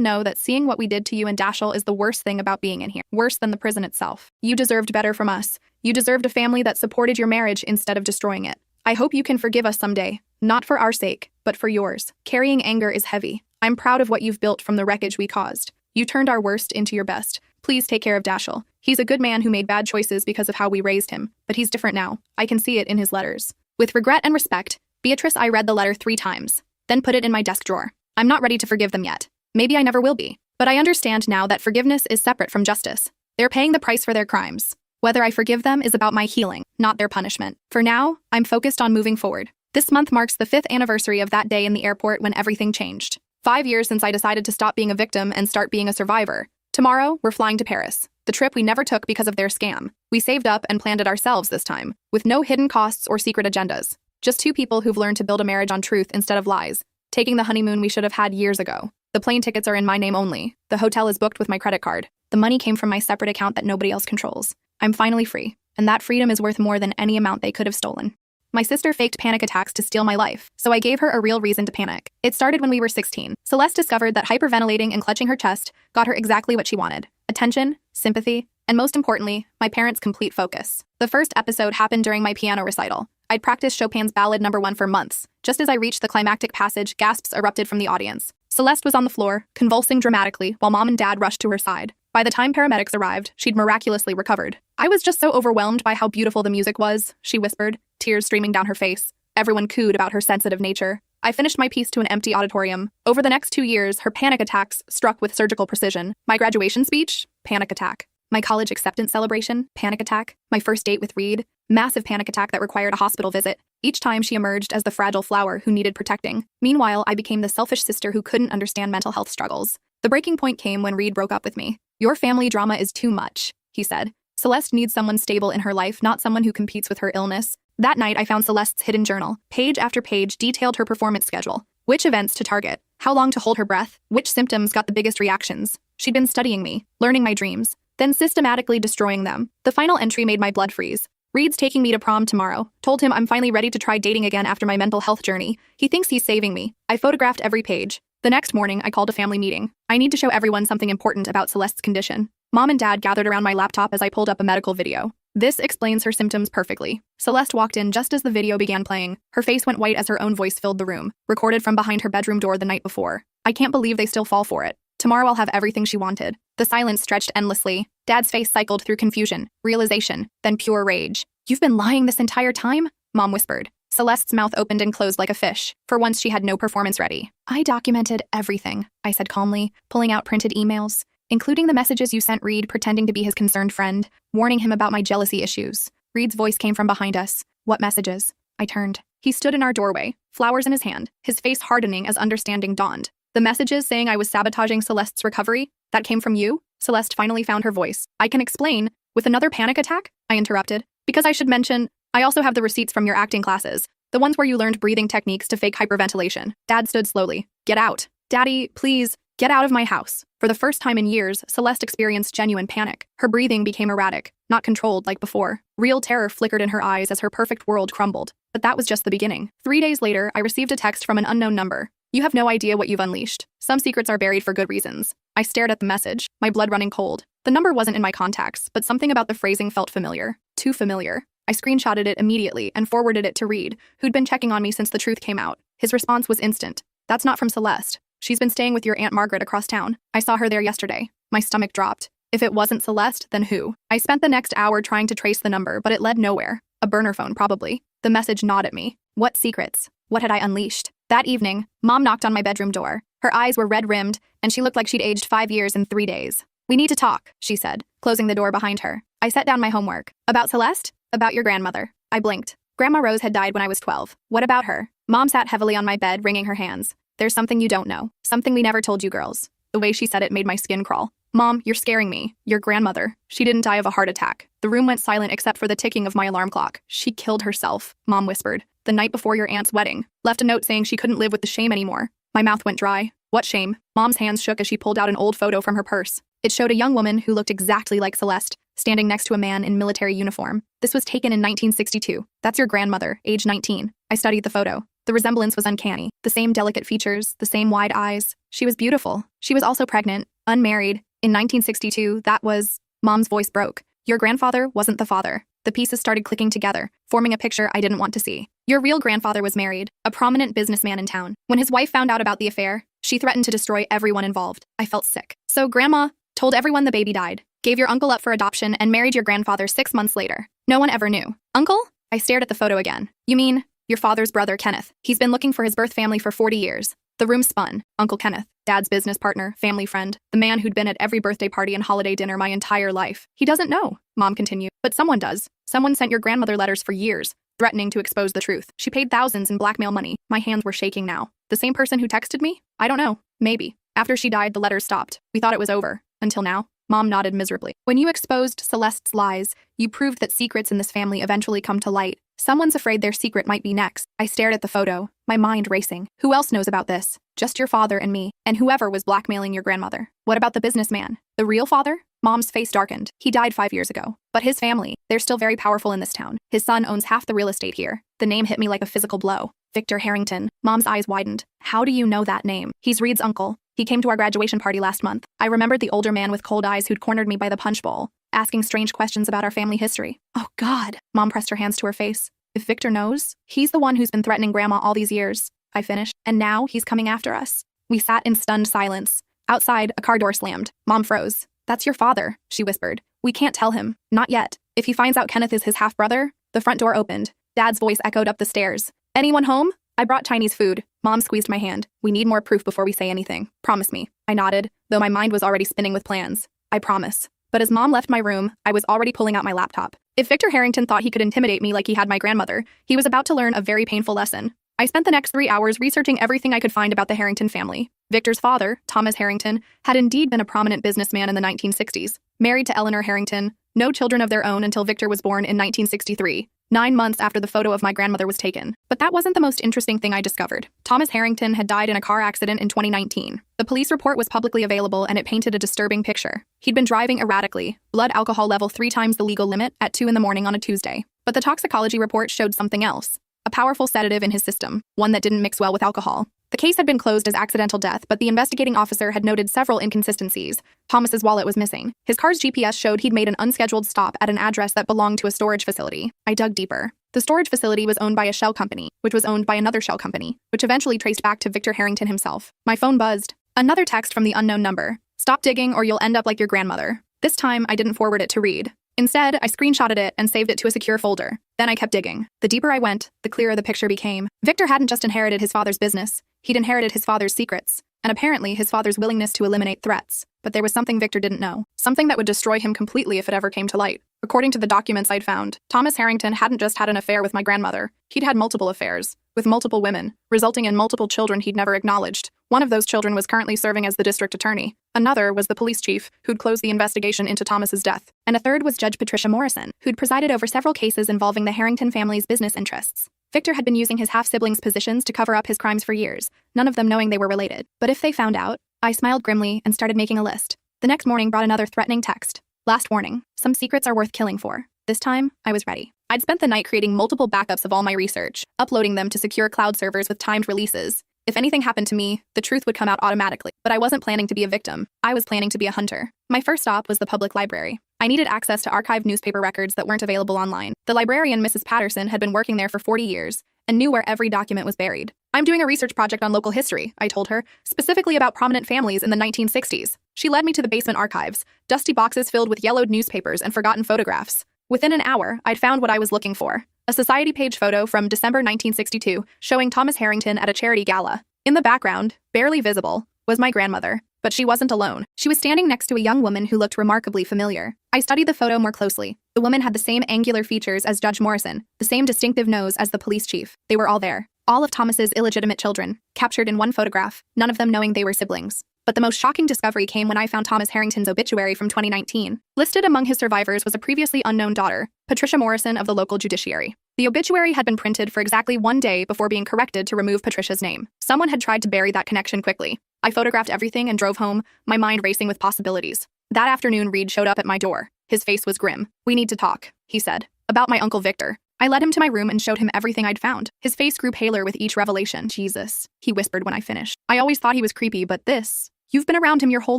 know that seeing what we did to you and Dashiell is the worst thing about being in here. Worse than the prison itself. You deserved better from us. You deserved a family that supported your marriage instead of destroying it. I hope you can forgive us someday. Not for our sake, but for yours. Carrying anger is heavy. I'm proud of what you've built from the wreckage we caused. You turned our worst into your best. Please take care of Dashiell. He's a good man who made bad choices because of how we raised him, but he's different now. I can see it in his letters. With regret and respect, Beatrice, I read the letter 3 times, then put it in my desk drawer. I'm not ready to forgive them yet. Maybe I never will be. But I understand now that forgiveness is separate from justice. They're paying the price for their crimes. Whether I forgive them is about my healing, not their punishment. For now, I'm focused on moving forward. This month marks the 5th anniversary of that day in the airport when everything changed. 5 years since I decided to stop being a victim and start being a survivor. Tomorrow, we're flying to Paris. The trip we never took because of their scam. We saved up and planned it ourselves this time, with no hidden costs or secret agendas. Just 2 people who've learned to build a marriage on truth instead of lies. Taking the honeymoon we should have had years ago. The plane tickets are in my name only. The hotel is booked with my credit card. The money came from my separate account that nobody else controls. I'm finally free, and that freedom is worth more than any amount they could have stolen. My sister faked panic attacks to steal my life, so I gave her a real reason to panic. It started when we were 16. Celeste discovered that hyperventilating and clutching her chest got her exactly what she wanted. Attention, sympathy, and most importantly, my parents' complete focus. The first episode happened during my piano recital. I'd practiced Chopin's Ballad No. 1 for months. Just as I reached the climactic passage, gasps erupted from the audience. Celeste was on the floor, convulsing dramatically, while Mom and Dad rushed to her side. By the time paramedics arrived, she'd miraculously recovered. I was just so overwhelmed by how beautiful the music was, she whispered, tears streaming down her face. Everyone cooed about her sensitive nature. I finished my piece to an empty auditorium. Over the next 2 years, her panic attacks struck with surgical precision. My graduation speech? Panic attack. My college acceptance celebration? Panic attack. My first date with Reed? Massive panic attack that required a hospital visit. Each time she emerged as the fragile flower who needed protecting. Meanwhile, I became the selfish sister who couldn't understand mental health struggles. The breaking point came when Reed broke up with me. Your family drama is too much, he said. Celeste needs someone stable in her life, not someone who competes with her illness. That night, I found Celeste's hidden journal. Page after page detailed her performance schedule. Which events to target, how long to hold her breath, which symptoms got the biggest reactions. She'd been studying me, learning my dreams, then systematically destroying them. The final entry made my blood freeze. Reed's taking me to prom tomorrow. Told him I'm finally ready to try dating again after my mental health journey. He thinks he's saving me. I photographed every page. The next morning, I called a family meeting. I need to show everyone something important about Celeste's condition. Mom and Dad gathered around my laptop as I pulled up a medical video. This explains her symptoms perfectly. Celeste walked in just as the video began playing. Her face went white as her own voice filled the room, recorded from behind her bedroom door the night before. I can't believe they still fall for it. Tomorrow I'll have everything she wanted. The silence stretched endlessly. Dad's face cycled through confusion, realization, then pure rage. You've been lying this entire time? Mom whispered. Celeste's mouth opened and closed like a fish. For once, she had no performance ready. I documented everything, I said calmly, pulling out printed emails, including the messages you sent Reed pretending to be his concerned friend, warning him about my jealousy issues. Reed's voice came from behind us. What messages? I turned. He stood in our doorway, flowers in his hand, his face hardening as understanding dawned. The messages saying I was sabotaging Celeste's recovery? That came from you? Celeste finally found her voice. I can explain. With another panic attack? I interrupted. Because I should mention, I also have the receipts from your acting classes. The ones where you learned breathing techniques to fake hyperventilation. Dad stood slowly. Get out. Daddy, please, get out of my house. For the first time in years, Celeste experienced genuine panic. Her breathing became erratic, not controlled like before. Real terror flickered in her eyes as her perfect world crumbled. But that was just the beginning. 3 days later, I received a text from an unknown number. You have no idea what you've unleashed. Some secrets are buried for good reasons. I stared at the message, my blood running cold. The number wasn't in my contacts, but something about the phrasing felt familiar. Too familiar. I screenshotted it immediately and forwarded it to Reed, who'd been checking on me since the truth came out. His response was instant. That's not from Celeste. She's been staying with your Aunt Margaret across town. I saw her there yesterday. My stomach dropped. If it wasn't Celeste, then who? I spent the next hour trying to trace the number, but it led nowhere. A burner phone, probably. The message gnawed at me. What secrets? What had I unleashed? That evening, Mom knocked on my bedroom door. Her eyes were red-rimmed, and she looked like she'd aged 5 years in 3 days. We need to talk, she said, closing the door behind her. I set down my homework. About Celeste? About your grandmother. I blinked. Grandma Rose had died when I was 12. What about her? Mom sat heavily on my bed, wringing her hands. There's something you don't know. Something we never told you girls. The way she said it made my skin crawl. Mom, you're scaring me. Your grandmother. She didn't die of a heart attack. The room went silent except for the ticking of my alarm clock. She killed herself, Mom whispered. The night before your aunt's wedding. Left a note saying she couldn't live with the shame anymore. My mouth went dry. What shame. Mom's hands shook as she pulled out an old photo from her purse. It showed a young woman who looked exactly like Celeste, standing next to a man in military uniform. This was taken in 1962. That's your grandmother, age 19. I studied the photo. The resemblance was uncanny. The same delicate features, the same wide eyes. She was beautiful. She was also pregnant, unmarried. In 1962, that was... Mom's voice broke. Your grandfather wasn't the father. The pieces started clicking together, forming a picture I didn't want to see. Your real grandfather was married, a prominent businessman in town. When his wife found out about the affair, she threatened to destroy everyone involved. I felt sick. So Grandma told everyone the baby died, gave your uncle up for adoption, and married your grandfather 6 months later. No one ever knew. Uncle? I stared at the photo again. You mean your father's brother, Kenneth? He's been looking for his birth family for 40 years. The room spun. Uncle Kenneth, Dad's business partner, family friend, the man who'd been at every birthday party and holiday dinner my entire life. He doesn't know, Mom continued. But someone does. Someone sent your grandmother letters for years, threatening to expose the truth. She paid thousands in blackmail money. My hands were shaking now. The same person who texted me? I don't know. Maybe. After she died, the letters stopped. We thought it was over. Until now. Mom nodded miserably. When you exposed Celeste's lies, you proved that secrets in this family eventually come to light. Someone's afraid their secret might be next. I stared at the photo, my mind racing. Who else knows about this? Just your father and me, and whoever was blackmailing your grandmother. What about the businessman? The real father? Mom's face darkened. He died 5 years ago. But his family, they're still very powerful in this town. His son owns half the real estate here. The name hit me like a physical blow. Victor Harrington. Mom's eyes widened. How do you know that name? He's Reed's uncle. He came to our graduation party last month. I remembered the older man with cold eyes who'd cornered me by the punch bowl, asking strange questions about our family history. Oh God. Mom pressed her hands to her face. If Victor knows, he's the one who's been threatening Grandma all these years. I finished. And now he's coming after us. We sat in stunned silence. Outside, a car door slammed. Mom froze. That's your father, she whispered. We can't tell him. Not yet. If he finds out Kenneth is his half-brother. The front door opened. Dad's voice echoed up the stairs. Anyone home? I brought Chinese food. Mom squeezed my hand. We need more proof before we say anything. Promise me. I nodded, though my mind was already spinning with plans. I promise. But as Mom left my room, I was already pulling out my laptop. If Victor Harrington thought he could intimidate me like he had my grandmother, he was about to learn a very painful lesson. I spent the next 3 hours researching everything I could find about the Harrington family. Victor's father, Thomas Harrington, had indeed been a prominent businessman in the 1960s. Married to Eleanor Harrington, no children of their own until Victor was born in 1963, 9 months after the photo of my grandmother was taken. But that wasn't the most interesting thing I discovered. Thomas Harrington had died in a car accident in 2019. The police report was publicly available and it painted a disturbing picture. He'd been driving erratically, blood alcohol level 3 times the legal limit at 2 in the morning on a Tuesday. But the toxicology report showed something else. A powerful sedative in his system, one that didn't mix well with alcohol. The case had been closed as accidental death, but the investigating officer had noted several inconsistencies. Thomas's wallet was missing. His car's GPS showed he'd made an unscheduled stop at an address that belonged to a storage facility. I dug deeper. The storage facility was owned by a shell company, which was owned by another shell company, which eventually traced back to Victor Harrington himself. My phone buzzed. Another text from the unknown number. Stop digging or you'll end up like your grandmother. This time, I didn't forward it to Reed. Instead, I screenshotted it and saved it to a secure folder. Then I kept digging. The deeper I went, the clearer the picture became. Victor hadn't just inherited his father's business. He'd inherited his father's secrets, and apparently his father's willingness to eliminate threats. But there was something Victor didn't know. Something that would destroy him completely if it ever came to light. According to the documents I'd found, Thomas Harrington hadn't just had an affair with my grandmother. He'd had multiple affairs, with multiple women, resulting in multiple children he'd never acknowledged. One of those children was currently serving as the district attorney. Another was the police chief, who'd closed the investigation into Thomas's death. And a third was Judge Patricia Morrison, who'd presided over several cases involving the Harrington family's business interests. Victor had been using his half-siblings' positions to cover up his crimes for years, none of them knowing they were related. But if they found out, I smiled grimly and started making a list. The next morning brought another threatening text. Last warning, some secrets are worth killing for. This time, I was ready. I'd spent the night creating multiple backups of all my research, uploading them to secure cloud servers with timed releases. If anything happened to me, the truth would come out automatically. But I wasn't planning to be a victim. I was planning to be a hunter. My first stop was the public library. I needed access to archived newspaper records that weren't available online. The librarian, Mrs. Patterson, had been working there for 40 years and knew where every document was buried. I'm doing a research project on local history, I told her, specifically about prominent families in the 1960s. She led me to the basement archives, dusty boxes filled with yellowed newspapers and forgotten photographs. Within an hour, I'd found what I was looking for. A society page photo from December 1962 showing Thomas Harrington at a charity gala. In the background, barely visible, was my grandmother. But she wasn't alone. She was standing next to a young woman who looked remarkably familiar. I studied the photo more closely. The woman had the same angular features as Judge Morrison, the same distinctive nose as the police chief. They were all there. All of Thomas's illegitimate children, captured in one photograph, none of them knowing they were siblings. But the most shocking discovery came when I found Thomas Harrington's obituary from 2019. Listed among his survivors was a previously unknown daughter, Patricia Morrison of the local judiciary. The obituary had been printed for exactly 1 day before being corrected to remove Patricia's name. Someone had tried to bury that connection quickly. I photographed everything and drove home, my mind racing with possibilities. That afternoon, Reed showed up at my door. His face was grim. "We need to talk," he said. "About my Uncle Victor." I led him to my room and showed him everything I'd found. His face grew paler with each revelation. "Jesus," he whispered when I finished. "I always thought he was creepy, but this..." "You've been around him your whole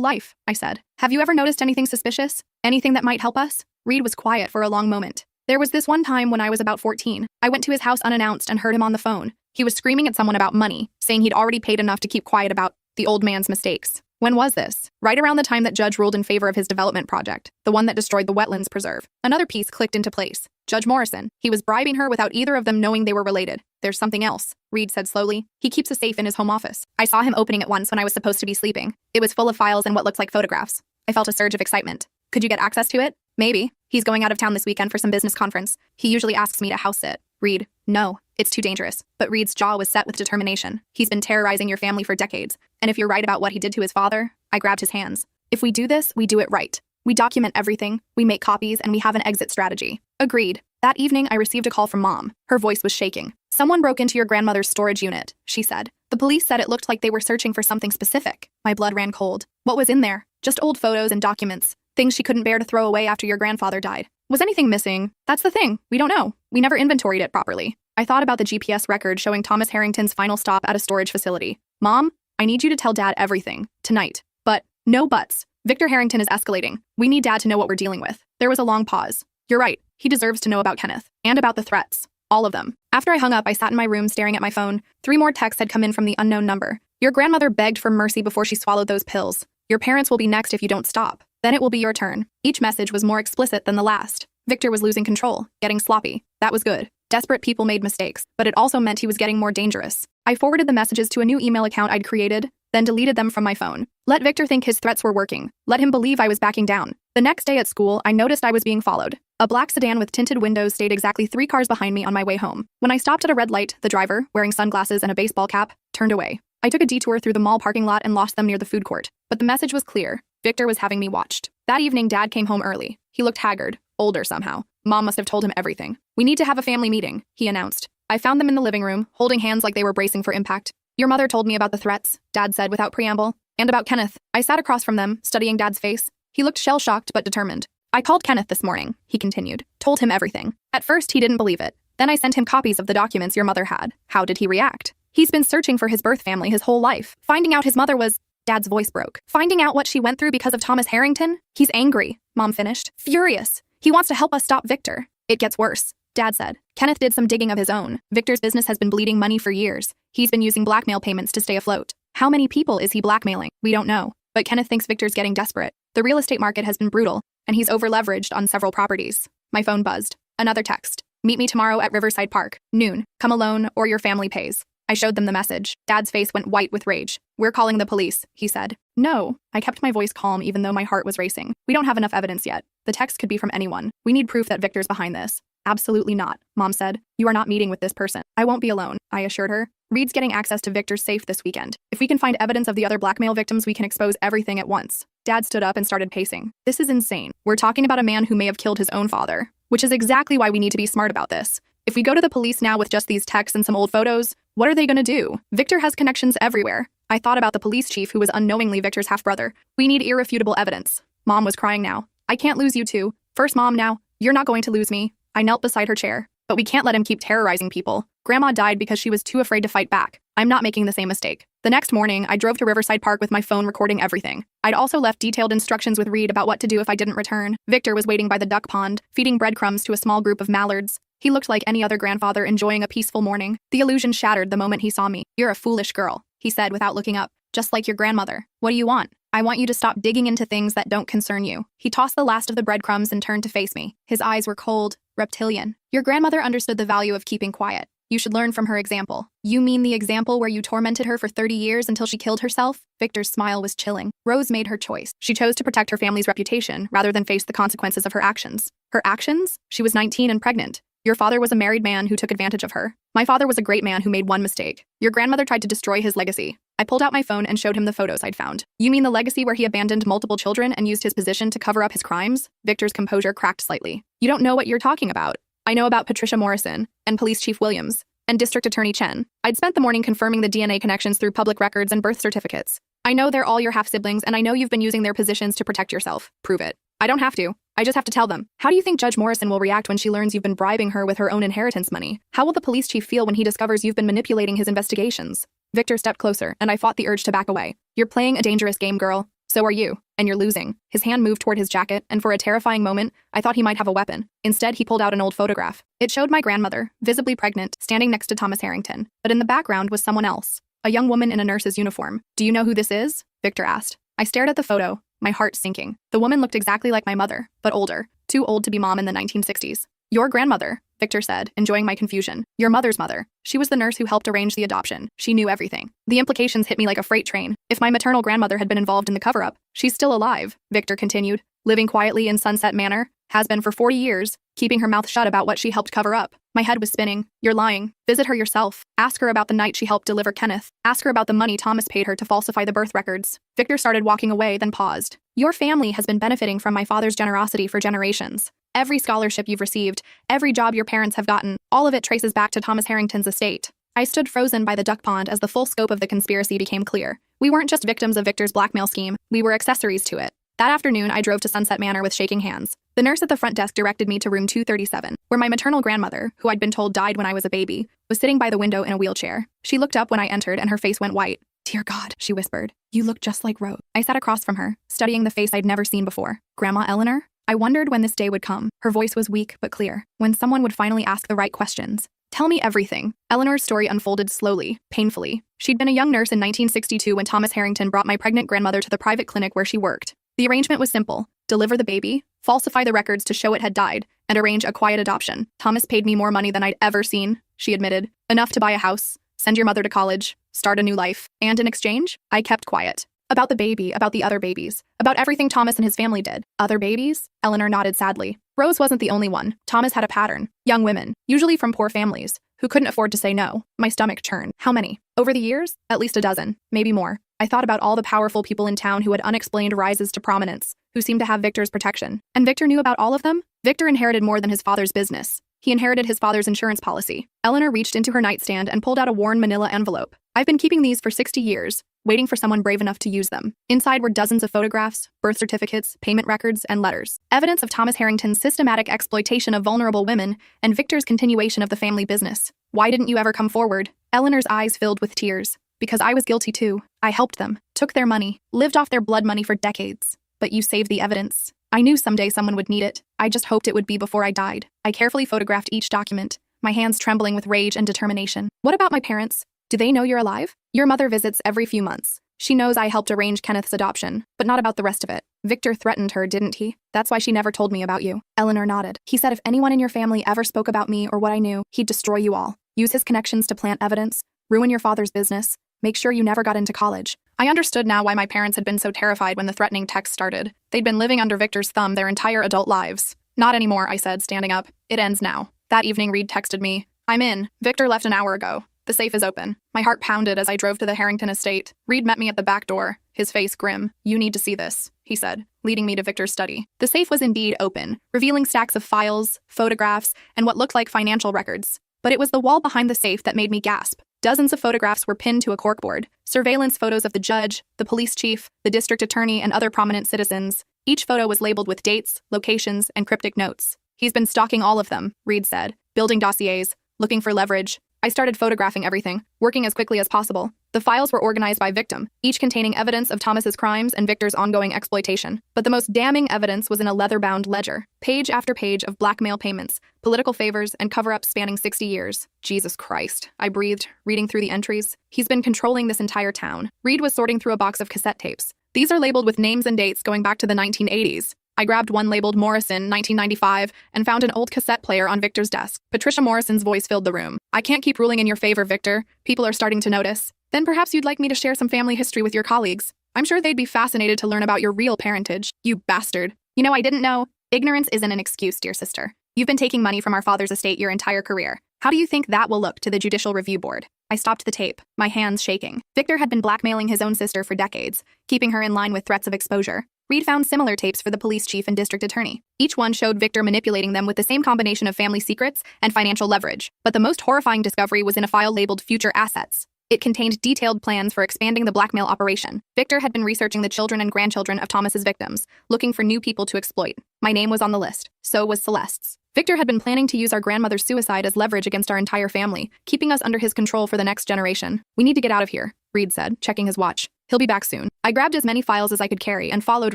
life," I said. "Have you ever noticed anything suspicious? Anything that might help us?" Reed was quiet for a long moment. "There was this one time when I was about 14. I went to his house unannounced and heard him on the phone. He was screaming at someone about money, saying he'd already paid enough to keep quiet about the old man's mistakes." "When was this?" "Right around the time that Judge ruled in favor of his development project, the one that destroyed the wetlands preserve." Another piece clicked into place. Judge Morrison. He was bribing her without either of them knowing they were related. "There's something else," Reed said slowly. "He keeps a safe in his home office. I saw him opening it once when I was supposed to be sleeping. It was full of files and what looked like photographs." I felt a surge of excitement. "Could you get access to it?" "Maybe. He's going out of town this weekend for some business conference. He usually asks me to house sit." Reed. "No, it's too dangerous." But Reed's jaw was set with determination. "He's been terrorizing your family for decades. And if you're right about what he did to his father..." I grabbed his hands. "If we do this, we do it right. We document everything, we make copies, and we have an exit strategy." "Agreed." That evening, I received a call from Mom. Her voice was shaking. "Someone broke into your grandmother's storage unit," she said. "The police said it looked like they were searching for something specific." My blood ran cold. What was in there? Just old photos and documents. Things she couldn't bear to throw away after your grandfather died. Was anything missing? That's the thing. We don't know. We never inventoried it properly. I thought about the GPS record showing Thomas Harrington's final stop at a storage facility. "Mom, I need you to tell Dad everything. Tonight." "But..." "No buts. Victor Harrington is escalating. We need Dad to know what we're dealing with." There was a long pause. "You're right. He deserves to know about Kenneth. And about the threats. All of them." After I hung up, I sat in my room staring at my phone. 3 more texts had come in from the unknown number. "Your grandmother begged for mercy before she swallowed those pills. Your parents will be next if you don't stop. Then it will be your turn." Each message was more explicit than the last. Victor was losing control, getting sloppy. That was good. Desperate people made mistakes, but it also meant he was getting more dangerous. I forwarded the messages to a new email account I'd created, then deleted them from my phone. Let Victor think his threats were working. Let him believe I was backing down. The next day at school, I noticed I was being followed. A black sedan with tinted windows stayed exactly 3 cars behind me on my way home. When I stopped at a red light, the driver, wearing sunglasses and a baseball cap, turned away. I took a detour through the mall parking lot and lost them near the food court. But the message was clear. Victor was having me watched. That evening, Dad came home early. He looked haggard, older somehow. Mom must have told him everything. "We need to have a family meeting," he announced. I found them in the living room, holding hands like they were bracing for impact. "Your mother told me about the threats," Dad said without preamble. "And about Kenneth." I sat across from them, studying Dad's face. He looked shell-shocked but determined. "I called Kenneth this morning," he continued. "Told him everything. At first, he didn't believe it. Then I sent him copies of the documents your mother had. How did he react? He's been searching for his birth family his whole life. Finding out his mother was..." Dad's voice broke. "Finding out what she went through because of Thomas Harrington? He's angry," Mom finished. "Furious. He wants to help us stop Victor." "It gets worse," Dad said. "Kenneth did some digging of his own. Victor's business has been bleeding money for years. He's been using blackmail payments to stay afloat. How many people is he blackmailing? We don't know. But Kenneth thinks Victor's getting desperate. The real estate market has been brutal, and he's over-leveraged on several properties." My phone buzzed. Another text. "Meet me tomorrow at Riverside Park. Noon. Come alone, or your family pays." I showed them the message. Dad's face went white with rage. "We're calling the police," he said. "No." I kept my voice calm even though my heart was racing. "We don't have enough evidence yet. The text could be from anyone. We need proof that Victor's behind this." "Absolutely not," Mom said. "You are not meeting with this person." "I won't be alone," I assured her. "Reed's getting access to Victor's safe this weekend. If we can find evidence of the other blackmail victims, we can expose everything at once." Dad stood up and started pacing. "This is insane. We're talking about a man who may have killed his own father. Which is exactly why we need to be smart about this. If we go to the police now with just these texts and some old photos, what are they gonna do? Victor has connections everywhere." I thought about the police chief who was unknowingly Victor's half-brother. "We need irrefutable evidence." Mom was crying now. "I can't lose you two. First, Mom, now. You're not going to lose me." I knelt beside her chair. "But we can't let him keep terrorizing people. Grandma died because she was too afraid to fight back. I'm not making the same mistake." The next morning, I drove to Riverside Park with my phone recording everything. I'd also left detailed instructions with Reed about what to do if I didn't return. Victor was waiting by the duck pond, feeding breadcrumbs to a small group of mallards. He looked like any other grandfather enjoying a peaceful morning. The illusion shattered the moment he saw me. "You're a foolish girl," he said without looking up. "Just like your grandmother. What do you want?" "I want you to stop digging into things that don't concern you." He tossed the last of the breadcrumbs and turned to face me. His eyes were cold, reptilian. "Your grandmother understood the value of keeping quiet. You should learn from her example." "You mean the example where you tormented her for 30 years until she killed herself?" Victor's smile was chilling. Rose made her choice. She chose to protect her family's reputation rather than face the consequences of her actions. Her actions? She was 19 and pregnant. Your father was a married man who took advantage of her. My father was a great man who made one mistake. Your grandmother tried to destroy his legacy. I pulled out my phone and showed him the photos I'd found. You mean the legacy where he abandoned multiple children and used his position to cover up his crimes? Victor's composure cracked slightly. You don't know what you're talking about. I know about Patricia Morrison, and Police Chief Williams, and District Attorney Chen. I'd spent the morning confirming the DNA connections through public records and birth certificates. I know they're all your half-siblings, and I know you've been using their positions to protect yourself. Prove it. I don't have to. I just have to tell them. How do you think Judge Morrison will react when she learns you've been bribing her with her own inheritance money? How will the police chief feel when he discovers you've been manipulating his investigations? Victor stepped closer, and I fought the urge to back away. You're playing a dangerous game, girl. So are you, and you're losing. His hand moved toward his jacket, and for a terrifying moment, I thought he might have a weapon. Instead, he pulled out an old photograph. It showed my grandmother, visibly pregnant, standing next to Thomas Harrington. But in the background was someone else. A young woman in a nurse's uniform. Do you know who this is? Victor asked. I stared at the photo, my heart sinking. The woman looked exactly like my mother, but older. Too old to be mom in the 1960s. Your grandmother, Victor said, enjoying my confusion. Your mother's mother. She was the nurse who helped arrange the adoption. She knew everything. The implications hit me like a freight train. If my maternal grandmother had been involved in the cover-up, she's still alive, Victor continued, living quietly in Sunset Manor, has been for 40 years, keeping her mouth shut about what she helped cover up. My head was spinning. You're lying. Visit her yourself. Ask her about the night she helped deliver Kenneth. Ask her about the money Thomas paid her to falsify the birth records. Victor started walking away, then paused. Your family has been benefiting from my father's generosity for generations. Every scholarship you've received, every job your parents have gotten, all of it traces back to Thomas Harrington's estate. I stood frozen by the duck pond as the full scope of the conspiracy became clear. We weren't just victims of Victor's blackmail scheme, we were accessories to it. That afternoon, I drove to Sunset Manor with shaking hands. The nurse at the front desk directed me to room 237, where my maternal grandmother, who I'd been told died when I was a baby, was sitting by the window in a wheelchair. She looked up when I entered and her face went white. Dear God, she whispered. You look just like Rose. I sat across from her, studying the face I'd never seen before. Grandma Eleanor? I wondered when this day would come. Her voice was weak but clear. When someone would finally ask the right questions. Tell me everything. Eleanor's story unfolded slowly, painfully. She'd been a young nurse in 1962 when Thomas Harrington brought my pregnant grandmother to the private clinic where she worked. The arrangement was simple. Deliver the baby, falsify the records to show it had died, and arrange a quiet adoption. Thomas paid me more money than I'd ever seen, she admitted. Enough to buy a house, send your mother to college, start a new life. And in exchange, I kept quiet. About the baby, about the other babies, about everything Thomas and his family did. Other babies? Eleanor nodded sadly. Rose wasn't the only one. Thomas had a pattern. Young women, usually from poor families, who couldn't afford to say no. My stomach churned. How many? Over the years? At least a dozen, maybe more. I thought about all the powerful people in town who had unexplained rises to prominence, who seemed to have Victor's protection. And Victor knew about all of them? Victor inherited more than his father's business. He inherited his father's insurance policy. Eleanor reached into her nightstand and pulled out a worn manila envelope. I've been keeping these for 60 years, waiting for someone brave enough to use them. Inside were dozens of photographs, birth certificates, payment records, and letters. Evidence of Thomas Harrington's systematic exploitation of vulnerable women and Victor's continuation of the family business. Why didn't you ever come forward? Eleanor's eyes filled with tears. Because I was guilty too. I helped them, took their money, lived off their blood money for decades. But you saved the evidence. I knew someday someone would need it. I just hoped it would be before I died. I carefully photographed each document, my hands trembling with rage and determination. What about my parents? Do they know you're alive? Your mother visits every few months. She knows I helped arrange Kenneth's adoption, but not about the rest of it. Victor threatened her, didn't he? That's why she never told me about you. Eleanor nodded. He said if anyone in your family ever spoke about me or what I knew, he'd destroy you all. Use his connections to plant evidence, ruin your father's business, make sure you never got into college. I understood now why my parents had been so terrified when the threatening text started. They'd been living under Victor's thumb their entire adult lives. Not anymore, I said, standing up. It ends now. That evening, Reed texted me. I'm in. Victor left an hour ago. The safe is open. My heart pounded as I drove to the Harrington estate. Reed met me at the back door, his face grim. You need to see this, he said, leading me to Victor's study. The safe was indeed open, revealing stacks of files, photographs, and what looked like financial records. But it was the wall behind the safe that made me gasp. Dozens of photographs were pinned to a corkboard. Surveillance photos of the judge, the police chief, the district attorney, and other prominent citizens. Each photo was labeled with dates, locations, and cryptic notes. He's been stalking all of them, Reed said, building dossiers, looking for leverage. I started photographing everything, working as quickly as possible. The files were organized by victim, each containing evidence of Thomas's crimes and Victor's ongoing exploitation. But the most damning evidence was in a leather-bound ledger, page after page of blackmail payments, political favors, and cover-ups spanning 60 years. Jesus Christ, I breathed, reading through the entries. He's been controlling this entire town. Reed was sorting through a box of cassette tapes. These are labeled with names and dates going back to the 1980s. I grabbed one labeled Morrison, 1995, and found an old cassette player on Victor's desk. Patricia Morrison's voice filled the room. I can't keep ruling in your favor, Victor. People are starting to notice. Then perhaps you'd like me to share some family history with your colleagues. I'm sure they'd be fascinated to learn about your real parentage. You bastard. You know, I didn't know. Ignorance isn't an excuse, dear sister. You've been taking money from our father's estate your entire career. How do you think that will look to the Judicial Review Board? I stopped the tape, my hands shaking. Victor had been blackmailing his own sister for decades, keeping her in line with threats of exposure. Reed found similar tapes for the police chief and district attorney. Each one showed Victor manipulating them with the same combination of family secrets and financial leverage. But the most horrifying discovery was in a file labeled Future Assets. It contained detailed plans for expanding the blackmail operation. Victor had been researching the children and grandchildren of Thomas's victims, looking for new people to exploit. My name was on the list. So was Celeste's. Victor had been planning to use our grandmother's suicide as leverage against our entire family, keeping us under his control for the next generation. We need to get out of here, Reed said, checking his watch. He'll be back soon. I grabbed as many files as I could carry and followed